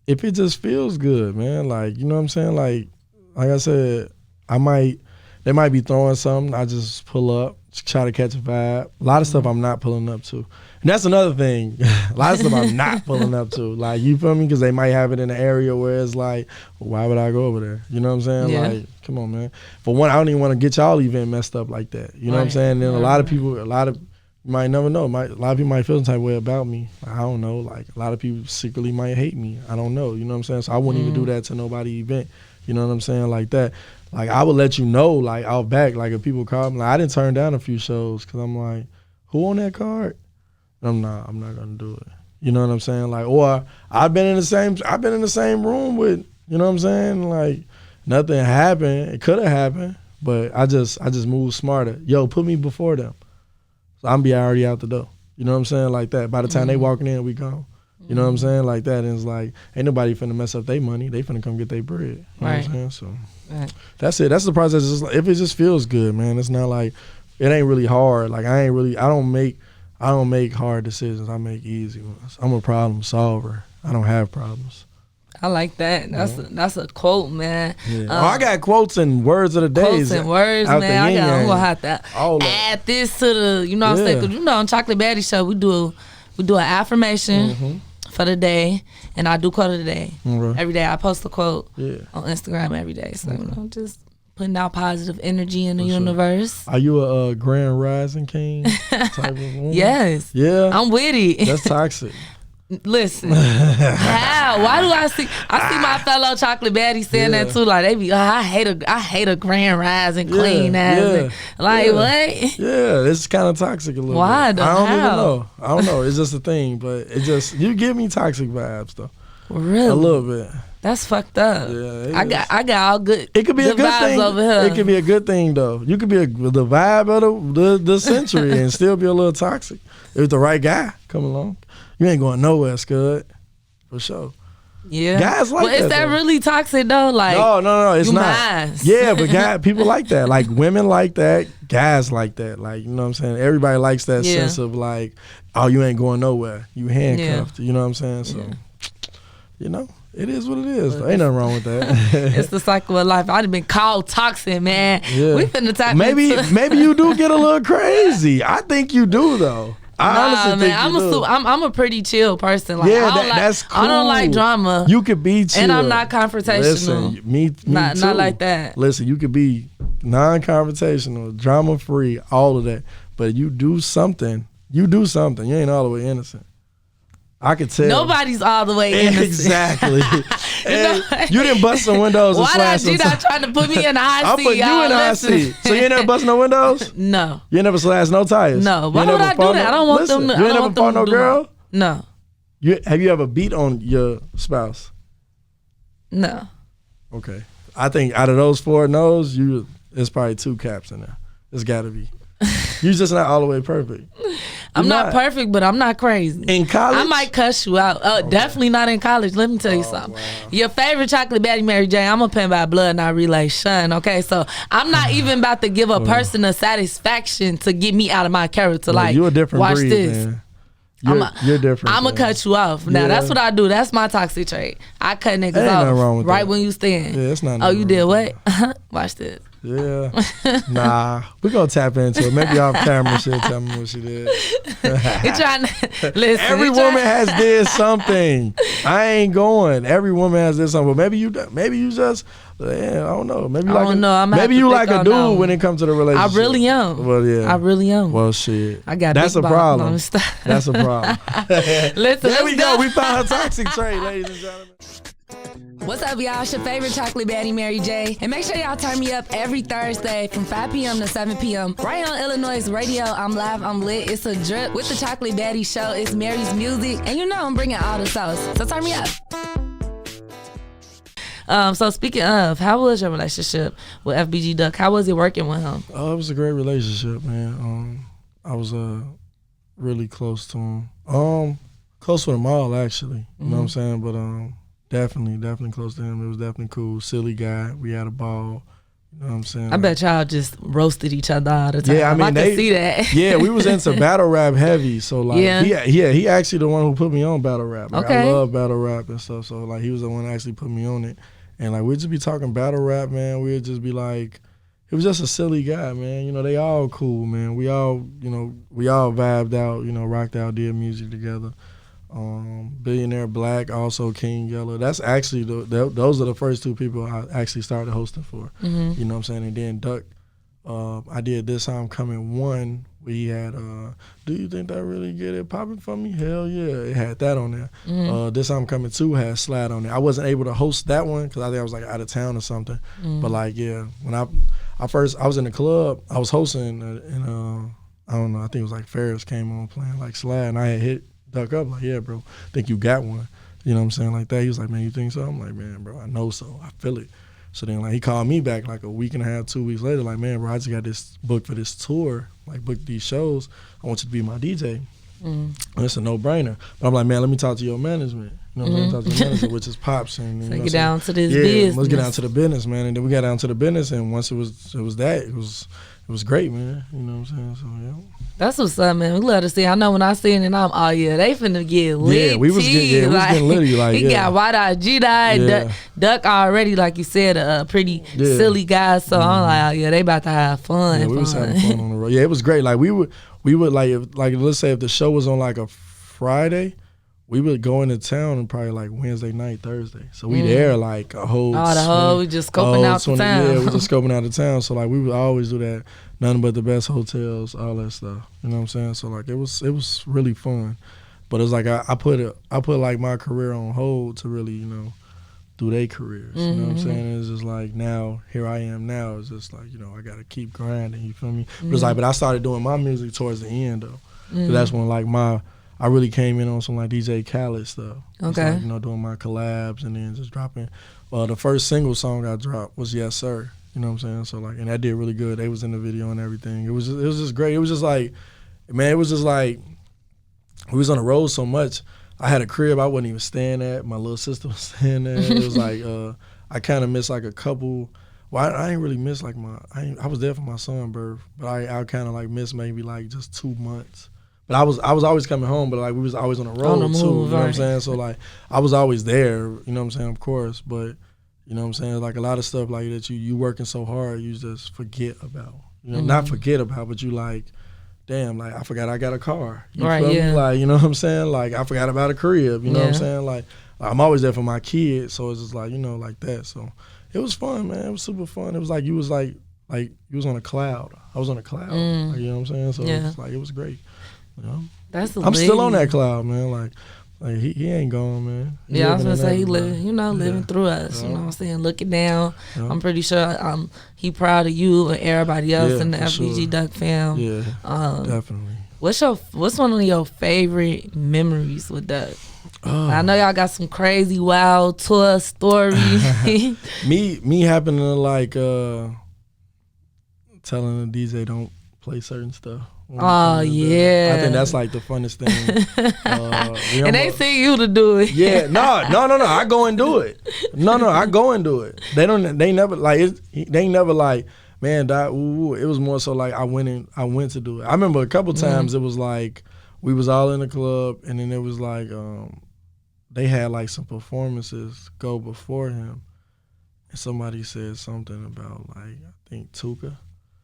if it just feels good, man. Like, you know what I'm saying? Like I said, they might be throwing something. I just pull up, try to catch a vibe. A lot of stuff I'm not pulling up to. And that's another thing. A lot of stuff I'm not pulling up to. Like, you feel me? Because they might have it in an area where it's like, well, why would I go over there? You know what I'm saying? Yeah. Like, come on, man. For one, I don't even want to get y'all event messed up like that. You know what I'm saying? And then a lot of people, you might never know. A lot of people might feel some type of way about me. I don't know. Like, a lot of people secretly might hate me. I don't know. You know what I'm saying? So I wouldn't even do that to nobody event. You know what I'm saying? Like that. Like, I would let you know, like, out back. Like, if people call me, like, I didn't turn down a few shows because I'm like, who on that card? I'm not gonna do it. You know what I'm saying? Like, or I've been in the same room with, you know what I'm saying? Like, nothing happened. It could have happened, but I just moved smarter. Yo, put me before them. So I'm be already out the door. You know what I'm saying? Like that. By the time they walking in, we gone. You know what I'm saying? Like that. And it's like, ain't nobody finna mess up their money. They finna come get their bread. You know what I'm saying? So that's it. That's the process. It's just like, if it just feels good, man. It's not like, it ain't really hard. Like, I don't make hard decisions. I make easy ones. I'm a problem solver. I don't have problems. I like that. That's a quote, man. Yeah. I got quotes and words of the day. Quotes and words, man. I'm gonna have to add this to the, you know what I'm saying? 'Cause you know, on Chocolate Baddie Show, we do an affirmation for the day, and I do quote of the day. Every day I post a quote on Instagram every day. So you know, just putting out positive energy in the universe. Are you a Grand Rising King type of woman? Yes. Yeah. I'm with it. That's toxic. Listen, how? Why do I see my fellow Chocolate Baddie saying that too? Like, they be, I hate a Grand Rising Queen ass. Like, what? Yeah, it's kind of toxic a little Why bit. though? I don't How? even know. I don't know. It's just a thing, but you give me toxic vibes though. Really? A little bit. That's fucked up. Yeah, I got all good. It could be a good vibes thing over here. It could be a good thing though. You could be the vibe of the century and still be a little toxic if the right guy come along. You ain't going nowhere, Scud. For sure. Yeah. Guys like that. But is that really toxic though? Like, no, it's not. Minds. Yeah, but people like that. Like, women like that. Guys like that. Like, you know what I'm saying? Everybody likes that sense of like, oh, you ain't going nowhere. You handcuffed. You know what I'm saying? So, you know, it is what it is. Ain't nothing wrong with that. It's the cycle of life. I'd have been called toxic, man. Yeah. We finna tap maybe you do get a little crazy. I think you do though. I'm a pretty chill person. Like, that's cool. I don't like drama. You could be chill, and I'm not confrontational. Listen, me not too. like that. Listen, you could be non-confrontational, drama-free, all of that. But you do something. You ain't all the way innocent. I could tell. Nobody's all the way innocent. Exactly. You didn't bust some windows. Why not you not trying to put me in the hot seat? I'm putting you in the hot seat. So you ain't never bust no windows? No. You ain't never slashed no tires? No. Why would I do that? I don't want them to. You ain't never fought no girl? No. Have you ever beat on your spouse? No. Okay. I think out of those 4 no's, there's probably 2 caps in there. It's got to be. You're just not all the way perfect. I'm not perfect, but I'm not crazy. In college? I might cuss you out. Definitely not in college. Let me tell you something. Wow. Your favorite chocolate baddie, Mary J, I'm a pen by blood, not relation. Okay, so I'm not even about to give a person a satisfaction to get me out of my character. Like, you're a different watch breed, this. Man. You're different. I'm going to cut you off. Now, that's what I do. That's my toxic trait. I cut niggas off right when you stand. Yeah, it's not. Oh, you did what? Watch this. Yeah. Nah. We're going to tap into it. Maybe off camera she'll tell me what she did. Listen, every woman has did something. I ain't going. Every woman has did something. But maybe you just, I don't know. Maybe you like a dude when it comes to the relationship. I really am. Well, yeah. I really am. Well, shit. I got That's a problem. That's a problem. Listen, there we go. We found her toxic trait, ladies and gentlemen. What's up, y'all? It's your favorite chocolate baddie, Mary J. And make sure y'all turn me up every Thursday from 5 p.m. to 7 p.m. right on iLLANOiZE Radio. I'm live, I'm lit. It's a drip with the Chocolate Baddie Show. It's Mary's music. And you know I'm bringing all the sauce. So turn me up. So speaking of, how was your relationship with FBG Duck? How was it working with him? Oh, it was a great relationship, man. I was really close to him. Close with them all, actually. You know what I'm saying? But definitely close to him. It was definitely cool. Silly guy. We had a ball. You know what I'm saying? I bet y'all just roasted each other all the time. Yeah, I mean, can see that. Yeah, we was into battle rap heavy. So like, he actually the one who put me on battle rap. Like, okay. I love battle rap and stuff. So like, he was the one that actually put me on it. And like, we'd just be talking battle rap, man. We'd just be like, he was just a silly guy, man. You know, they all cool, man. We all vibed out. You know, rocked out, did music together. Billionaire Black, also King Yellow. That's actually those are the first two people I actually started hosting for. You know what I'm saying? And then Duck, I did This How I'm Coming 1. We had Do You Think That Really Get It Popping For Me? Hell yeah, it had that on there. This How I'm Coming 2 had Slide on there. I wasn't able to host that one because I think I was like out of town or something. But like, yeah, when I was in the club, I was hosting and I don't know, I think it was like Ferris came on playing like Slide, and I had hit Duck up like, yeah, bro, think you got one. You know what I'm saying? Like that. He was like, man, you think so? I'm like, man, bro, I know so. I feel it. So then like he called me back like a week and a half, 2 weeks later, like, man, bro, I just got this booked for this tour, like booked these shows. I want you to be my DJ. And it's a no-brainer. But I'm like, man, let me talk to your management. You know what I'm saying? Talk to your manager, which is Pops. And, you know, get down to this business. Let's get down to the business, man. And then we got down to the business, and once it was great, man. You know what I'm saying? So yeah. That's what's up, man. We love to see. I know when I seen it, I'm, oh yeah, they finna get lit. Yeah, we was getting litty. Like, he got Ydot Gdot, Duck already, like you said, a pretty silly guy. So I'm like, oh yeah, they about to have fun. Yeah, we was having fun on the road. Yeah, it was great. Like we would like let's say if the show was on like a Friday, we would go into town and probably like Wednesday night, Thursday. So we there like a whole. We just scoping out the town. Yeah, we just scoping out the town. So like we would always do that. Nothing but the best hotels, all that stuff. You know what I'm saying? So like it was really fun, but it's like I put like my career on hold to really, you know, do their careers. You know what I'm saying? It's just like now here I am now. It's just like, you know, I got to keep grinding. You feel me? But it's like, but I started doing my music towards the end though. So that's when like I really came in on some like DJ Khaled stuff. Okay. Like, you know, doing my collabs and then just dropping. The first single song I dropped was Yes Sir. You know what I'm saying? So like, and that did really good. They was in the video and everything. It was just great. It was just like, man, it was just like, we was on the road so much. I had a crib I wasn't even staying at. My little sister was staying there. It was like, I kind of missed like a couple. Well, I ain't really miss like I was there for my son's birth, but I kind of like missed maybe like just 2 months. But I was always coming home, but like we was always on the road on the move, too. You know right. what I'm saying? So like I was always there. You know what I'm saying? Of course, but. You know what I'm saying? Like a lot of stuff like that you working so hard, you just forget about. You know, not forget about, but you like, damn, like I forgot I got a car. You right, feel yeah. me? Like, you know what I'm saying? Like I forgot about a crib. You know what I'm saying? Like I'm always there for my kids, so it's just like, you know, like that. So it was fun, man. It was super fun. It was like you was like you was on a cloud. I was on a cloud. Like, you know what I'm saying? So it was like it was great. You know? I'm still on that cloud, man. Like he ain't gone, man. I was gonna say he living through us. You know what I'm saying? Looking down. I'm pretty sure he proud of you and everybody else in the FBG Duck fam. Yeah, definitely. What's one of your favorite memories with Duck? I know y'all got some crazy wild tour stories. me happening to like telling the DJ don't play certain stuff. Oh yeah, I think that's like the funnest thing. And they see you to do it. Yeah, no. I go and do it. No, I go and do it. They never like. They never like. Man, it was more so like I went to do it. I remember a couple times it was like we was all in the club, and then it was like they had like some performances go before him, and somebody said something about like I think Tuka.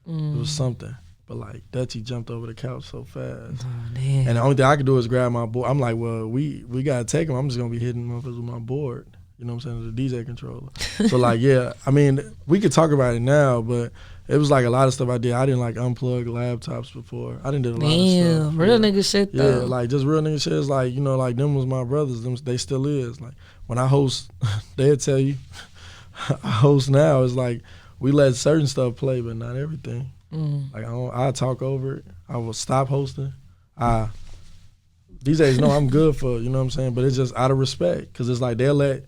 It was something. But like Dutchy jumped over the couch so fast, and the only thing I could do is grab my board. I'm like, well, we gotta take him. I'm just gonna be hitting motherfuckers with my board. You know what I'm saying? The DJ controller. So like, yeah, I mean, we could talk about it now, but it was like a lot of stuff I did. I didn't like unplug laptops before. I didn't do a lot of stuff. Real nigga shit though. Yeah, like just real nigga shit. Is like, you know, like them was my brothers. Them they still is. Like when I host, they'll tell you. I host now. It's like we let certain stuff play, but not everything. Like I talk over it. I will stop hosting. DJs know I'm good for, you know what I'm saying, but it's just out of respect, because it's like they'll let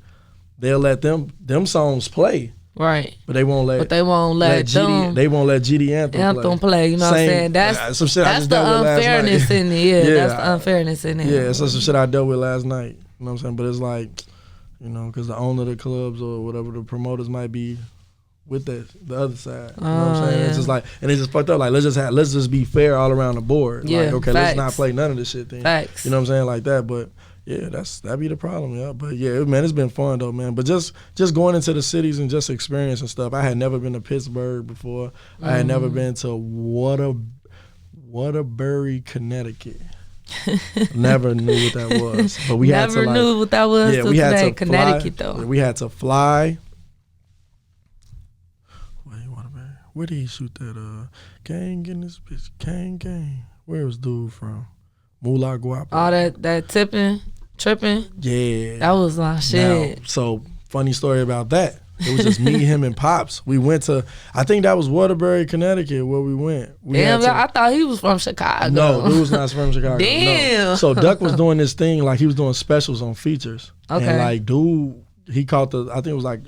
they'll let them songs play. Right. But they won't let. But they won't let them. They won't let GD Anthem play. You know what I'm saying? That's some shit that's the unfairness in it. Yeah, that's the unfairness in it. Yeah, it's some shit I dealt with last night. You know what I'm saying? But it's like, you know, because the owner of the clubs or whatever the promoters might be with the other side. You know what I'm saying? Yeah. It's just like, and it's just fucked up. Like let's just be fair all around the board. Yeah, like, okay, facts. let's not play none of this shit then. Facts. You know what I'm saying? Like that. But yeah, that'd be the problem, yeah. But yeah, man, it's been fun though, man. But just going into the cities and just experiencing stuff. I had never been to Pittsburgh before. I had never been to Waterbury, Connecticut. Never knew what that was. But we had to never knew what that was. Yeah, we had to Connecticut fly, though. We had to fly. Wait, Waterbury. Where did he shoot that? Gang in this bitch. Gang. Where was dude from? Moolah Guapa. All that tripping. Yeah. That was my shit. Now, so funny story about that. It was just me, him, and Pops. We went to, I think that was Waterbury, Connecticut, where we went. I thought he was from Chicago. No, dude was not from Chicago. Damn. No. So Duck was doing this thing, like he was doing specials on features. Okay. And like dude, he caught I think it was like,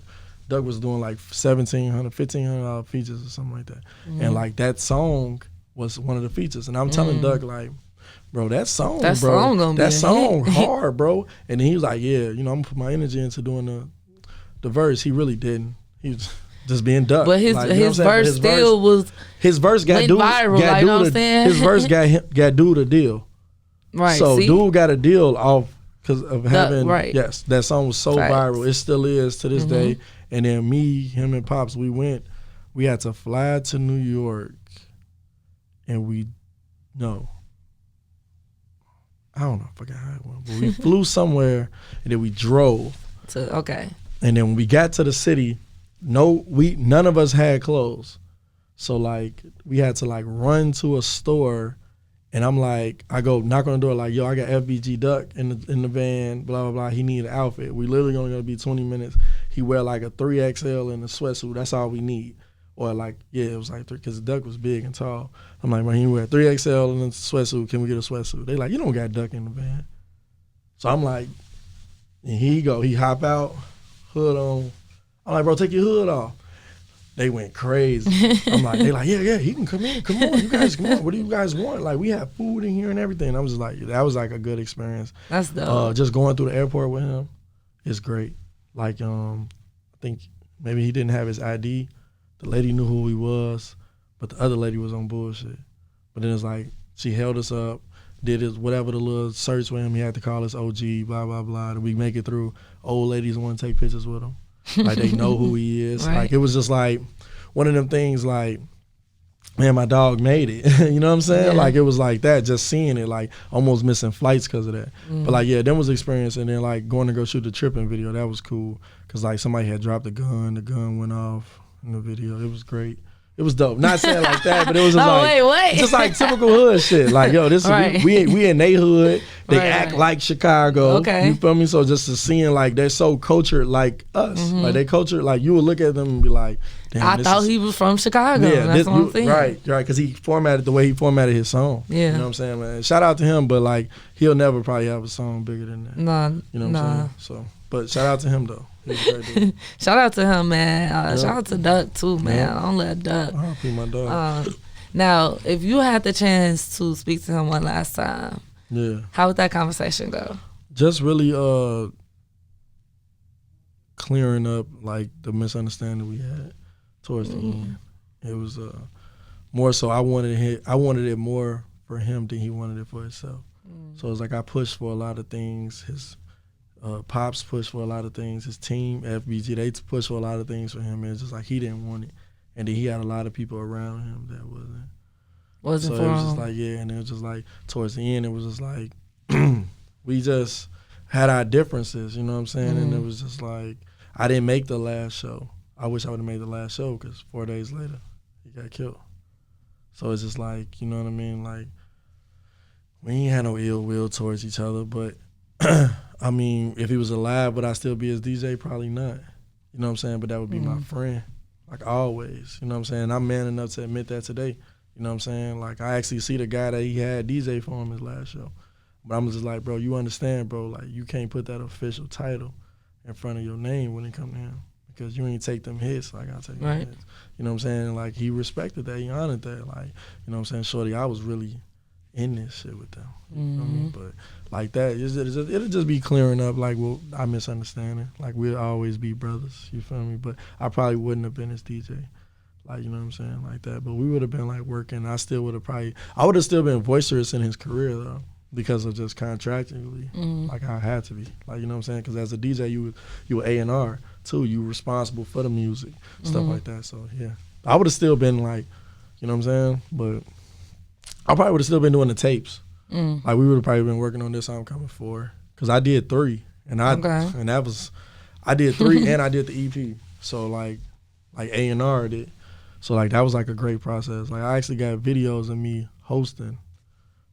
Duck was doing like $1,700, $1,500 features or something like that. And like that song was one of the features. And I'm telling Duck like, bro, that song hard, bro. And then he was like, yeah, you know, I'm gonna put my energy into doing the verse. He really didn't. He was just being Duck. But his verse still was. His verse got dude viral. Like, you know what I'm saying? His verse got dude a deal. Right. So see? dude got a deal off because of having. Right. Yes, that song was so viral. It still is to this day. And then me, him, and Pops, we had to fly to New York, and I don't know, I forgot how it went, but we flew somewhere and then we drove. Okay. And then when we got to the city, none of us had clothes. So like we had to like run to a store, and I'm like, I go knock on the door like, yo, I got FBG Duck in the van, blah blah blah. He need an outfit. We literally only gonna be 20 minutes. He wear like a 3XL and a sweatsuit. That's all we need. Or like, yeah, it was like 3, because Duck was big and tall. I'm like, man, he wear 3XL and a sweatsuit. Can we get a sweatsuit? They like, you don't got Duck in the van. So I'm like, and he hop out, hood on. I'm like, bro, take your hood off. They went crazy. I'm like, they like, yeah, he can come in. Come on, you guys, come on. What do you guys want? Like, we have food in here and everything. And I was just like, that was like a good experience. That's dope. Just going through the airport with him is great. Like, I think maybe he didn't have his ID. The lady knew who he was, but the other lady was on bullshit. But then it's like, she held us up, did his whatever the little search with him. He had to call us OG, blah, blah, blah. And we make it through. Old ladies want to take pictures with him. Like, they know who he is. Right. Like, it was just like one of them things like, man, my dog made it. You know what I'm saying? Yeah. Like, it was like that, just seeing it, like almost missing flights because of that. But like, yeah, that was experience. And then like going to go shoot the tripping video, that was cool. Because like somebody had dropped the gun went off in the video. It was great. It was dope. Not saying like that, but it was just just like typical hood shit. Like, yo, this right. we in they hood. They right, act right. like Chicago. Okay. You feel me? So just to seeing like they're so cultured like us. Like they cultured, like you would look at them and be like, damn, I thought he was from Chicago. Yeah, that's what I'm saying. Right, because he formatted the way he formatted his song. Yeah. You know what I'm saying, man? Shout out to him, but like he'll never probably have a song bigger than that. Nah, You know what I'm saying? So, but shout out to him though. He's a great dude. Shout out to him, man. Yeah. Shout out to Duck too, man. Yeah. I don't let Duck. I'll be my dog. Now, if you had the chance to speak to him one last time, Yeah. how would that conversation go? Just really clearing up like the misunderstanding we had towards the end. It was more so I wanted it more for him than he wanted it for himself. So it's like I pushed for a lot of things. His Pops pushed for a lot of things. His team, FBG, they pushed for a lot of things for him. It's just like he didn't want it. And then he had a lot of people around him that wasn't for it was him. just like, yeah, and it was just like towards the end it was just like we just had our differences, you know what I'm saying? And it was just like I didn't make the last show. I wish I would have made the last show because 4 days later he got killed. So it's just like, you know what I mean? Like we ain't had no ill will towards each other, but I mean, if he was alive, would I still be his DJ? Probably not. You know what I'm saying? But that would be my friend, like always. You know what I'm saying? I'm man enough to admit that today. You know what I'm saying? Like I actually see the guy that he had DJ for him his last show. But I'm just like, bro, you understand, bro, like you can't put that official title in front of your name when it come to him. Because you ain't take them hits, like I take them Right. hits. You know what I'm saying? Like, he respected that, he honored that. Like, you know what I'm saying? Shorty, I was really in this shit with them. You know what I mean? But like that, it'll just be clearing up, like, well, I misunderstanding. Like, we'll always be brothers, you feel me? But I probably wouldn't have been his DJ. Like, you know what I'm saying? Like that. But we would have been, like, working. I would have still been boisterous in his career, though, because of just contractually. Like, I had to be. Like, you know what I'm saying? Because as a DJ, you were A&R, too. You were responsible for the music, stuff like that. So, yeah. I would have still been, like, you know what I'm saying? But I probably would have still been doing the tapes. Like, we would have probably been working on this I'm Coming For. Because I did 3. And I did 3 and I did the EP. So, like A&R did. So, like, that was, like, a great process. Like, I actually got videos of me hosting,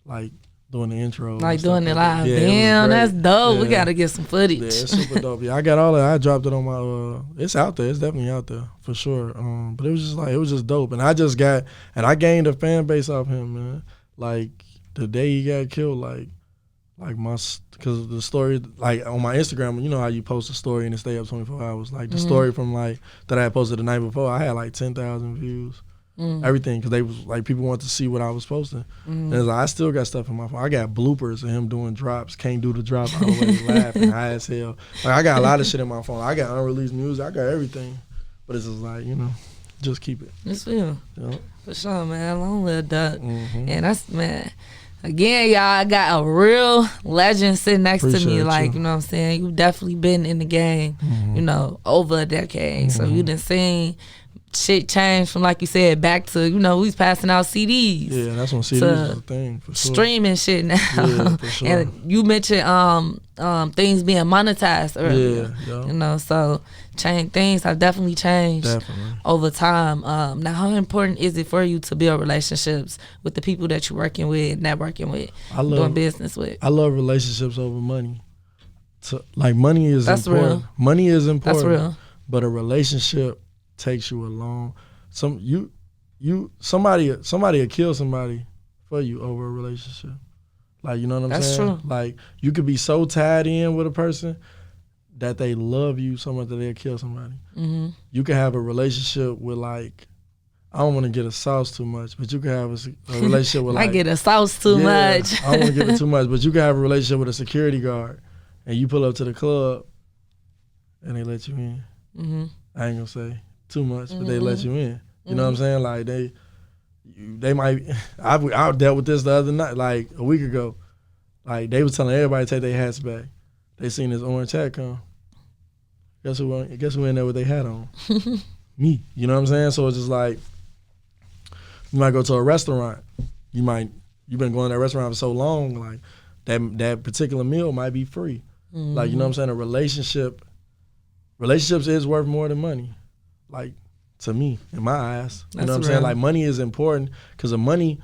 like, doing the intro. Like, doing it live. Yeah, damn, that's dope. Yeah. We got to get some footage. Yeah, it's super dope. Yeah, I got all that. I dropped it on my, it's out there. It's definitely out there, for sure. But it was just dope. And I gained a fan base off him, man. Like, the day he got killed, like because the story, like, on my Instagram, you know how you post a story and it stay up 24 hours. Like, the story from, like, that I had posted the night before, I had, like, 10,000 views. Everything, because they was like, people wanted to see what I was posting. And it's like, I still got stuff in my phone. I got bloopers of him doing drops, can't do the drop, I always laughing high as hell. Like, I got a lot of shit in my phone. I got unreleased music, I got everything. But it's just like, you know, just keep it. It's real. Yep. For sure, man. Long live Duck. And that's, man. Again, y'all, I got a real legend sitting next to me. Like, you know what I'm saying? You've definitely been in the game, you know, over a decade. So you done seen shit change from, like you said, back to, you know, we was passing out CDs. Yeah, that's when CDs was a thing, for sure. Streaming shit now. Yeah, for sure. And you mentioned things being monetized earlier. Yeah. You know, so things have definitely changed over time. Now, how important is it for you to build relationships with the people that you're working with, networking with, doing business with? I love relationships over money. Like, money is important. Real. Money is important. That's real. But a relationship takes you along. Somebody will kill somebody for you over a relationship. Like, you know what I'm saying? That's true. Like, you could be so tied in with a person that they love you so much that they'll kill somebody. You can have a relationship with, like, I don't want to get a sauce too much, but you can have a relationship with, like, I get a sauce too much. I don't want to give it too much, but you can have a relationship with a security guard and you pull up to the club and they let you in. I ain't gonna say too much, but they let you in. You know what I'm saying? Like, they might. I dealt with this the other night, like a week ago. Like, they was telling everybody to take their hats back. They seen this orange hat come. Guess who in there with their hat on? Me. You know what I'm saying? So it's just like, you might go to a restaurant. You've been going to that restaurant for so long, like that particular meal might be free. Like, you know what I'm saying? Relationships is worth more than money. Like, to me, in my eyes. You know what I'm saying? Like, money is important because the money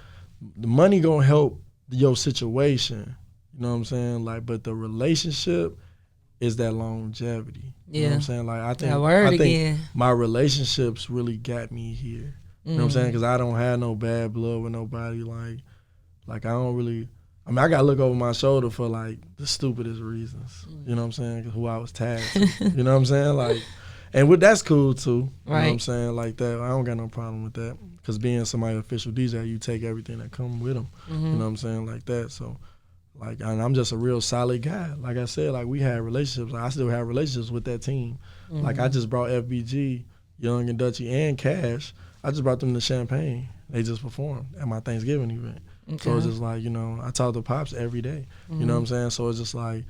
gonna help your situation. You know what I'm saying? Like, but the relationship is that longevity. You know what I'm saying? Like, I think my relationships really got me here. You know what I'm saying? Because I don't have no bad blood with nobody. Like, I don't really. I mean, I gotta look over my shoulder for, like, the stupidest reasons. You know what I'm saying? Who I was tagged to. You know what I'm saying? Like, and that's cool too. You know what I'm saying? Like that, I don't got no problem with that. Because being somebody's official DJ, you take everything that come with them. You know what I'm saying? Like that. So, like, and I'm just a real solid guy. Like I said, like, we had relationships. I still have relationships with that team. Like, I just brought FBG, Young and Dutchy, and Cash. I just brought them to Champagne. They just performed at my Thanksgiving event. So it's just like, you know, I talk to Pops every day. You know what I'm saying? So it's just like,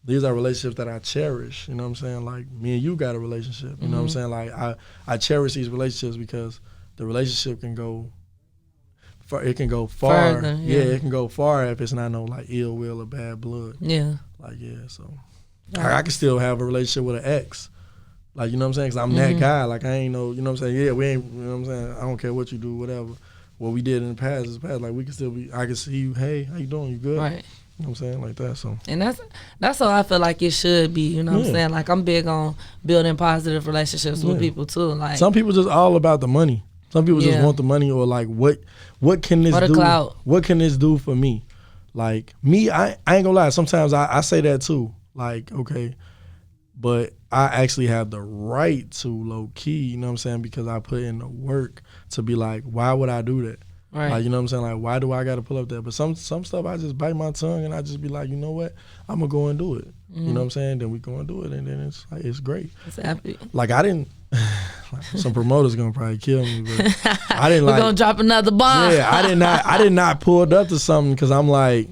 these are relationships that I cherish. You know what I'm saying? Like, me and you got a relationship. You know what I'm saying? Like, I cherish these relationships because the relationship can go far. It can go far. Further, it can go far if it's not no, like, ill will or bad blood. Yeah. Like, so I can still have a relationship with an ex. Like, you know what I'm saying? Because I'm that guy. Like, I ain't no, you know what I'm saying? Yeah, we ain't, you know what I'm saying? I don't care what you do, whatever. What we did in the past is past. Like, we can still be, I can see you, hey, how you doing? You good? Right. You know what I'm saying? Like that, so. And that's how I feel like it should be, you know what I'm saying? Like, I'm big on building positive relationships with people too. Like, some people just all about the money. Some people just want the money, or like, what can this do? Clout. What can this do for me? Like, me, I ain't gonna lie, sometimes I say that too. Like, okay, but I actually have the right to low key, you know what I'm saying? Because I put in the work to be like, why would I do that? Right. Like, you know what I'm saying? Like, why do I got to pull up that? But some stuff I just bite my tongue and I just be like, you know what? I'm going to go and do it. You know what I'm saying? Then we go and do it, and then it's like, it's great. It's happy. Like, I didn't, like, some promoters going to probably kill me, but I didn't We're going to drop another bomb. Yeah, I did not pull up to something because I'm like,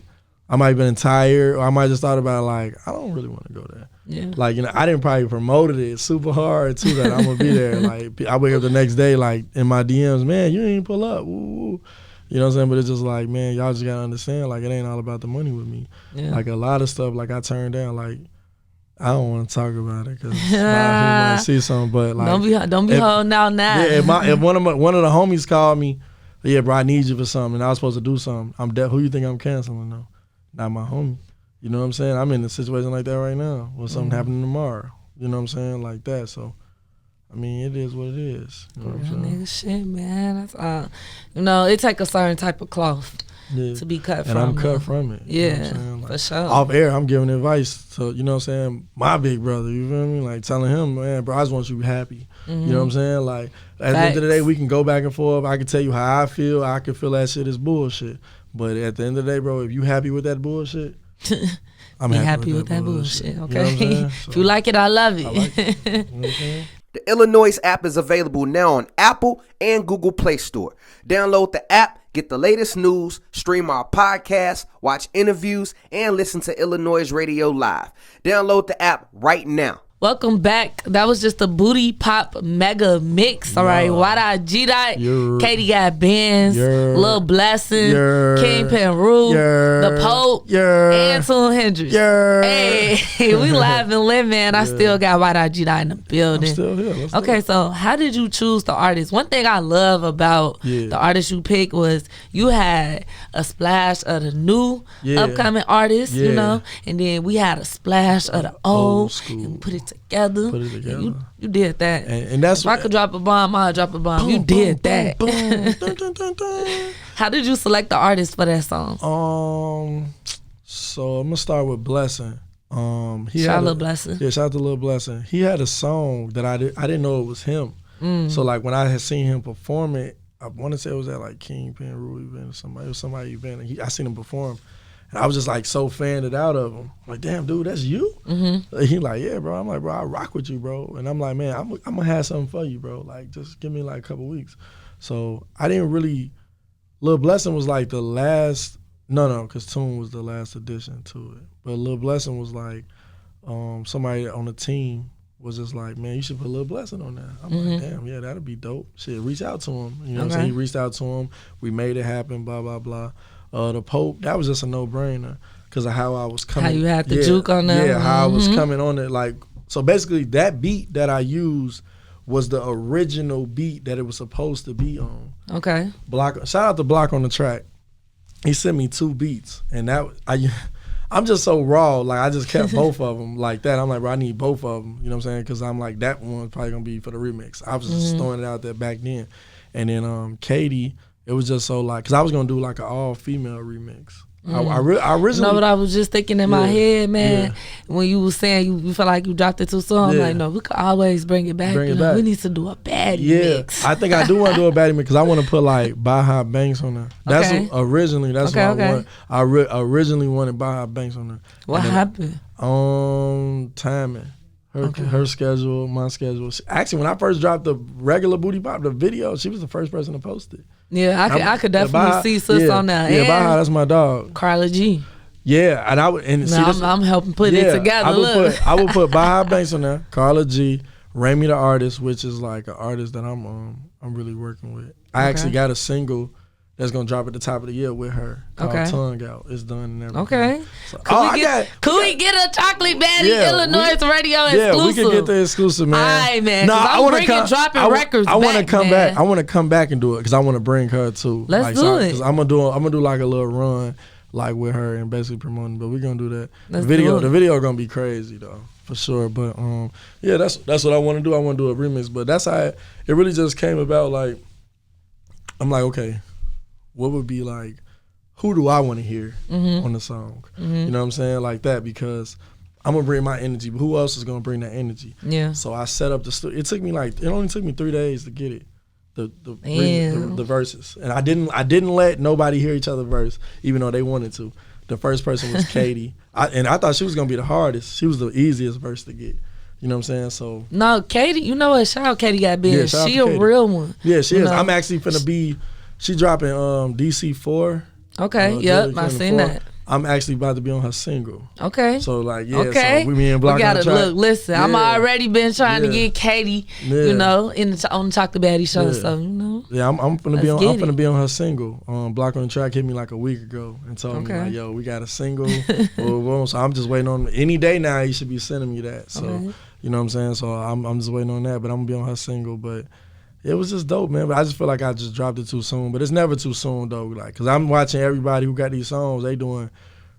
I might have been tired, or I might just thought about it like, I don't really want to go there. Yeah. Like, you know, I didn't probably promoted it super hard too that I'm gonna be there. Like, I wake up the next day like in my DMs, man, you didn't pull up. Ooh. You know what I'm saying? But it's just like, man, y'all just gotta understand, like, it ain't all about the money with me. Yeah. Like, a lot of stuff, like, I turned down. Like, I don't want to talk about it because might see something. But like, don't be holding out now. Yeah, if one of the homies called me, yeah, bro, I need you for something, and I was supposed to do something. Who you think I'm canceling though? Not my homie. You know what I'm saying? I'm in a situation like that right now. Or something happening tomorrow. You know what I'm saying? Like that. So, I mean, it is what it is. You know what I'm saying? Nigga shit, man. That's you know, it take a certain type of cloth to be cut from. And I'm cut from it. Yeah, you know what I'm saying? Like, for sure. Off air, I'm giving advice to, you know what I'm saying, my big brother, you feel me? Like, telling him, man, bro, I just want you to be happy. You know what I'm saying? Like, at the end of the day, we can go back and forth. I can tell you how I feel. I can feel that shit is bullshit. But at the end of the day, bro, if you happy with that bullshit, I'm happy with that bullshit. Okay. You know so, if you like it, I love it. I like it. You know what I'm saying? The iLLANOiZE app is available now on Apple and Google Play Store. Download the app, get the latest news, stream our podcasts, watch interviews, and listen to iLLANOiZE Radio live. Download the app right now. Welcome back. That was just a booty pop mega mix. All right. Ydot Gdot, Katie got bands, Lil Blessing, Kingpin Rue, The Pope, and Toon Hendrix. Hey, we live and live, man. I still got Ydot Gdot in the building. I'm still here. Okay, so how did you choose the artist? One thing I love about the artist you picked was you had a splash of the new upcoming artists, you know, and then we had a splash of the old school. And we put it together. You did that. And that's if I could drop a bomb, I'll drop a bomb. You did that. How did you select the artist for that song? So I'm gonna start with Blessing. Shout out Lil Blessing. Yeah, shout out to Lil Blessing. He had a song that I didn't know it was him. So like when I had seen him perform it, I want to say it was at like Kingpin Rue event or somebody event. And I seen him perform. And I was just like so fanned out of him. Like, damn, dude, that's you? He like, yeah, bro. I'm like, bro, I rock with you, bro. And I'm like, man, I'm going to have something for you, bro. Like, just give me like a couple weeks. So I didn't really, Lil Blessing was like the last, no, because Toon was the last addition to it. But Lil Blessing was like, somebody on the team was just like, man, you should put Lil Blessing on there. I'm like, damn, yeah, that'd be dope. Shit, reach out to him. You know what I'm saying? He reached out to him. We made it happen, blah, blah, blah. The Pope, that was just a no-brainer because of how I was coming. How you had the juke on there? Yeah, how I was coming on it. Like, so basically that beat that I used was the original beat that it was supposed to be on. Okay. Shout out to Block on the track. He sent me 2 beats, and I'm just so raw. Like, I just kept both of them like that. I'm like, bro, I need both of them. You know what I'm saying? Because I'm like, that one's probably going to be for the remix. I was just throwing it out there back then. And then Katie, it was just so like, because I was going to do like an all-female remix. I originally... You know what I was just thinking in my head, man? When you was saying you felt like you dropped it too soon, I'm like, no, we could always bring it back. We need to do a baddie mix. I think I do want to do a baddie mix because I want to put like Baja Banks on there. That's what I want. I originally wanted Baja Banks on there. What happened? Timing. Her schedule, my schedule. Actually, when I first dropped the regular Booty Pop, the video, she was the first person to post it. Yeah, I could definitely see sis on there. Yeah, Baja, that's my dog. Carla G. Yeah, and I would I'm helping put it together. I would put Baja Banks on there, Carla G, Remy the artist, which is like an artist that I'm really working with. I actually got a single that's gonna drop at the top of the year with her called Tongue Out. It's done and everything. Okay. So, could we get a Chocolate Baddie iLLANOiZE radio exclusive? Yeah, we can get the exclusive, man. All right, man. No, I want to dropping records. I want to come back. I want to come back and do it because I want to bring her too. Let's do it. Because I'm gonna do like a little run like with her and basically promoting. But we're gonna do that. The video gonna be crazy though. For sure, but yeah, that's what I want to do. I want to do a remix, but that's how it really just came about. Like, I'm like, okay, what would be like, who do I want to hear on the song? You know what I'm saying? Like that, because I'm gonna bring my energy, but who else is gonna bring that energy? Yeah. So I set up the studio. It only took me 3 days to get it. The verses, and I didn't let nobody hear each other's verse, even though they wanted to. The first person was Katie, and I thought she was gonna be the hardest. She was the easiest verse to get. You know what I'm saying? So no, Katie, you know what? Shout out Katie got big. Yeah, she a Katie. Real one. Yeah, she is. Know? I'm actually finna be. She dropping DC4. Okay, yep, I seen that. I'm actually about to be on her single. Okay. So like, yeah, okay. so me and Block on the track. Look, listen, I'm already been trying to get Katie, you know, on the Chocolate Baddie show, so you know. Yeah, I'm finna be on her single. Block on the Track hit me like a week ago and told me like, yo, we got a single. So I'm just waiting on any day now. He should be sending me that. So you know what I'm saying. So I'm just waiting on that, but I'm gonna be on her single, but. It was just dope, man. But I just feel like I just dropped it too soon. But it's never too soon, though. Like, cause I'm watching everybody who got these songs. They doing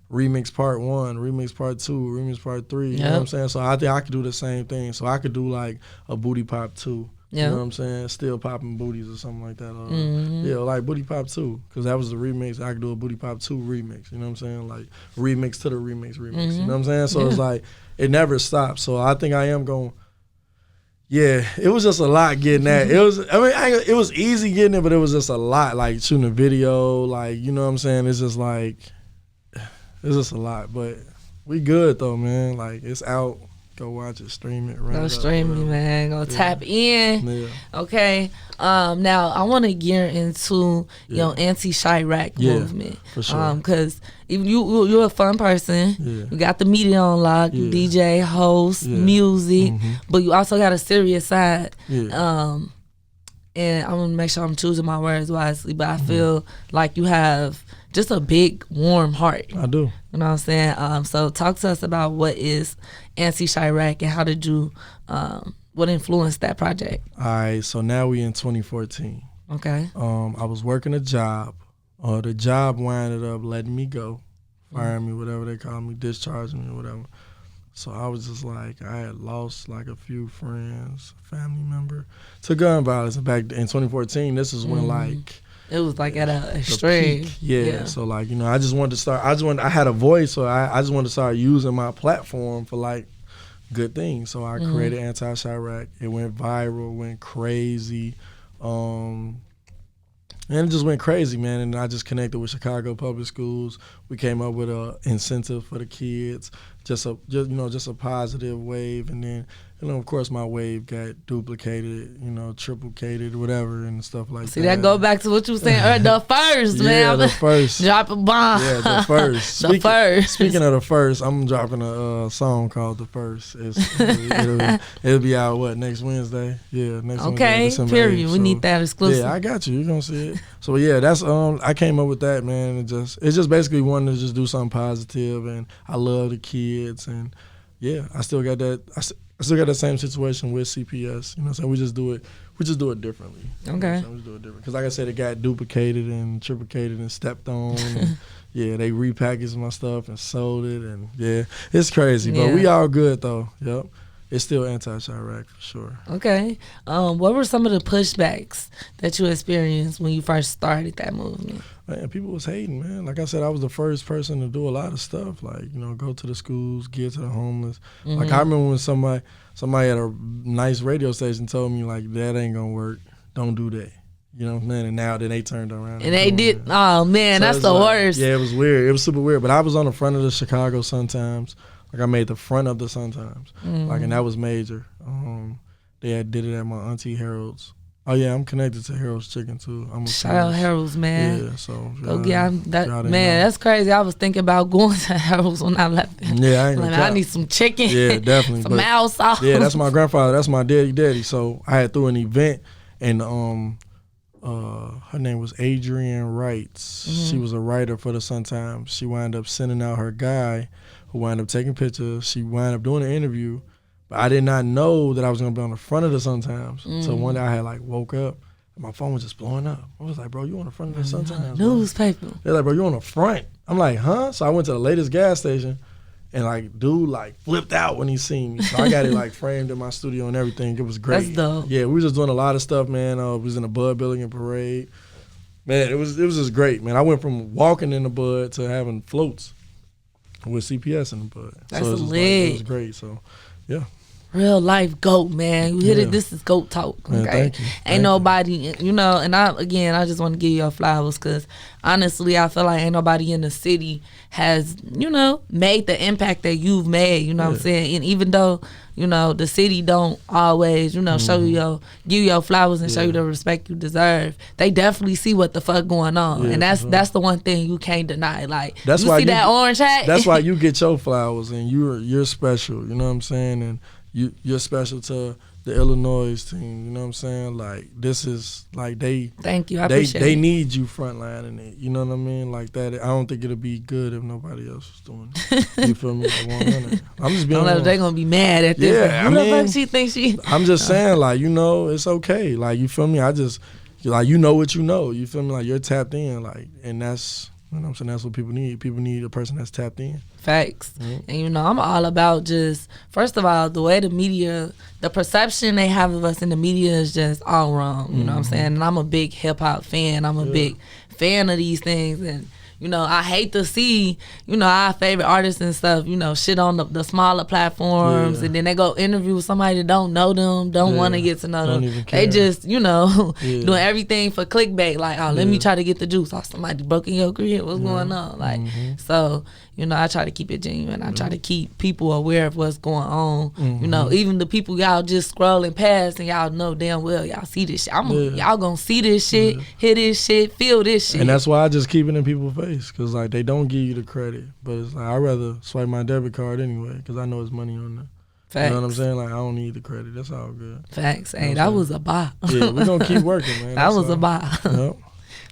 remix part 1, remix part 2, remix part 3. You know what I'm saying? So I think I could do the same thing. So I could do like a Booty Pop 2. You know what I'm saying? Still popping booties or something like that. Yeah, like Booty Pop 2, because that was the remix. I could do a Booty Pop 2 remix. You know what I'm saying? Like remix to the remix. You know what I'm saying? So it's like it never stops. So I think I am going. Yeah, it was just a lot getting that. It was, it was easy getting it, but it was just a lot, like shooting a video, like, you know what I'm saying? It's just like, it's just a lot, but we good though, man. Like, it's out. Go watch it, stream it. Go stream it, man. Go tap in. Yeah. Okay. Now I want to gear into your anti-Chirac movement. For sure. Because even you're a fun person. Yeah. You got the media on lock. You DJ, host, music, but you also got a serious side. Yeah. And I'm gonna make sure I'm choosing my words wisely. But I feel like you have just a big, warm heart. I do. You know what I'm saying? So talk to us about what is Anti-Chirac and how did you, what influenced that project? All right, so now we in 2014. Okay. I was working a job. The job winded up letting me go, firing me, whatever they call me, discharging me or whatever. So I was just like, I had lost like a few friends, family member to gun violence. And back in 2014, this is when like, it was like at a extreme. Yeah. So like, you know, I just wanted to start, I had a voice, so I just wanted to start using my platform for like good things. So I created Anti-Chirac. It went viral, went crazy. And it just went crazy, man. And I just connected with Chicago Public Schools. We came up with a incentive for the kids, just a positive wave. And then, you know, of course, my wave got duplicated, you know, triplicated, whatever, and stuff like that. See, that go back to what you were saying, the first, man. Yeah, the first. Drop a bomb. Yeah, the first. First. Speaking of the first, I'm dropping a song called The First. It'll be out, next Wednesday? Yeah, next Wednesday, December 8th. Period. We need that exclusive. Yeah, I got you. You're going to see it. So, yeah, that's I came up with that, man. It's just basically wanting to just do something positive, and I love the kids, and, yeah, I still got that. I still got that same situation with CPS. You know what I'm saying? We just do it differently. Okay. You know we just do it different. Because like I said, it got duplicated and triplicated and stepped on. And yeah, they repackaged my stuff and sold it. And yeah, it's crazy. But we all good though. Yep. It's still Anti-Chirac for sure. Okay. What were some of the pushbacks that you experienced when you first started that movement? Man, people was hating, man. Like I said, I was the first person to do a lot of stuff. Like, you know, go to the schools, give to the homeless. Like I remember when somebody at a nice radio station told me like, that ain't gonna work. Don't do that. You know what I'm saying? And now then they turned around. And they did. Oh man, so that's the worst. Yeah, it was weird. It was super weird. But I was on the front of the Chicago Sun-Times. Like I made the front of the Sun-Times. Like, and that was major. They did it at my auntie Harold's. Oh yeah, I'm connected to Harold's Chicken too. Shout out Harold's, man. Yeah, so that's crazy. I was thinking about going to Harold's when I left. Yeah, I ain't gonna I need some chicken. Yeah, definitely. Some mild sauce. Yeah, that's my grandfather. That's my daddy. So I had threw an event, and her name was Adrienne Wrights. She was a writer for the Sun-Times. She wound up sending out her guy, who wound up taking pictures. She wound up doing an interview. But I did not know that I was going to be on the front of the Sun-Times. So one day I had like woke up and my phone was just blowing up. I was like, bro, you on the front of the Sun-Times? Newspaper. They're like, bro, you on the front? I'm like, huh? So I went to the latest gas station and like dude like flipped out when he seen me. So I got it like framed in my studio and everything. It was great. That's dope. Yeah, we were just doing a lot of stuff, man. We was in the Bud Building and Parade. Man, it was just great, man. I went from walking in the Bud to having floats. with CPS in the bud. That's so it was lit. it was great. So yeah. Real life GOAT, man. You hit Yeah. it. This is GOAT talk. Man, Okay, thank you. Ain't Thank nobody, you know. And I just want to give you your flowers because honestly, I feel like ain't nobody in the city has, you know, made the impact that you've made. You know what I'm saying? And even though, you know, the city don't always, you know, show you give you your flowers and show you the respect you deserve, they definitely see what the fuck going on, Yeah, and for that's the one thing you can't deny. Like That's you why see that orange hat. That's why you get your flowers, and you're special. You know what I'm saying? And you're special to the iLLANOiZE team. You know what I'm saying? Like this is like they. Thank you. I appreciate they it. need you frontline in it. You know what I mean? Like that. I don't think it'll be good if nobody else was doing it. You feel me? 100. I'm just I being. don't know if they're gonna be mad at this. Yeah, Who I the fuck mean, she thinks she? I'm just saying, like, you know, it's okay. Like, you feel me? I just, like, you know what you know. You feel me? Like, you're tapped in. Like, and that's, you know what I'm saying? That's what people need. People need a person that's tapped in. Facts. And, you know, I'm all about just, first of all, the way the media, the perception they have of us in the media is just all wrong. You know what I'm saying? And I'm a big hip-hop fan. I'm a big fan of these things. And, you know, I hate to see, you know, our favorite artists and stuff, you know, shit on the smaller platforms, and then they go interview with somebody that don't know them, don't want to get to know Don't them. even care. They just, you know, doing everything for clickbait. Like, oh, let me try to get the juice. Oh, somebody broke in your crib. What's going on? Like, so, you know, I try to keep it genuine. I try to keep people aware of what's going on. You know, even the people y'all just scrolling past and y'all know damn well y'all see this shit. Y'all gonna see this shit, hear this shit, feel this shit. And that's why I just keep it in people's face. Because, like, they don't give you the credit. But it's like, I'd rather swipe my debit card anyway. Because I know it's money on there. Facts. You know what I'm saying? Like, I don't need the credit. That's all good. Facts. You know Hey, what that I'm was a buy. Yeah, we're going to keep working, man. That was a buy. Yep.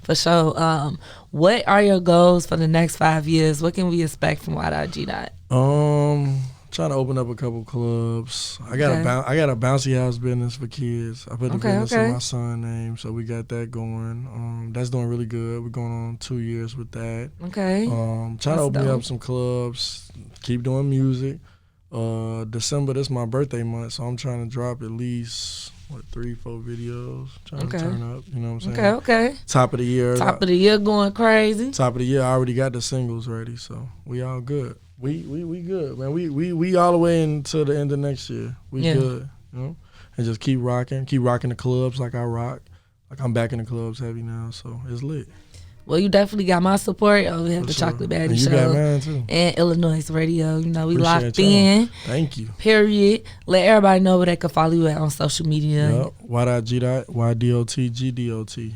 For sure. What are your goals for the next 5 years? What can we expect from Ydot Gdot? Trying to open up a couple clubs. I got a bouncy house business for kids. I put the business in my son's name, so we got that going. That's doing really good. We're going on 2 years with that. Okay. Trying to open up some clubs. Keep doing music. December, this is my birthday month, so I'm trying to drop at least 3-4 videos. Trying to turn up. You know what I'm saying? Okay. Top of the year. Top of the year going crazy. Top of the year, I already got the singles ready, so we all good. We good, man. We all the way into the end of next year. We good, you know? And just keep rocking the clubs like I rock. Like I'm back in the clubs heavy now, so it's lit. Well, you definitely got my support over here at the sure. Chocolate Baddie And you Show. got mine too. And iLLANOiZE Radio. You know, we Appreciate locked y'all. in. Thank you. Period. Let everybody know where they can follow you at on social media. Yep. Ydot Gdot, YDOT GDOT.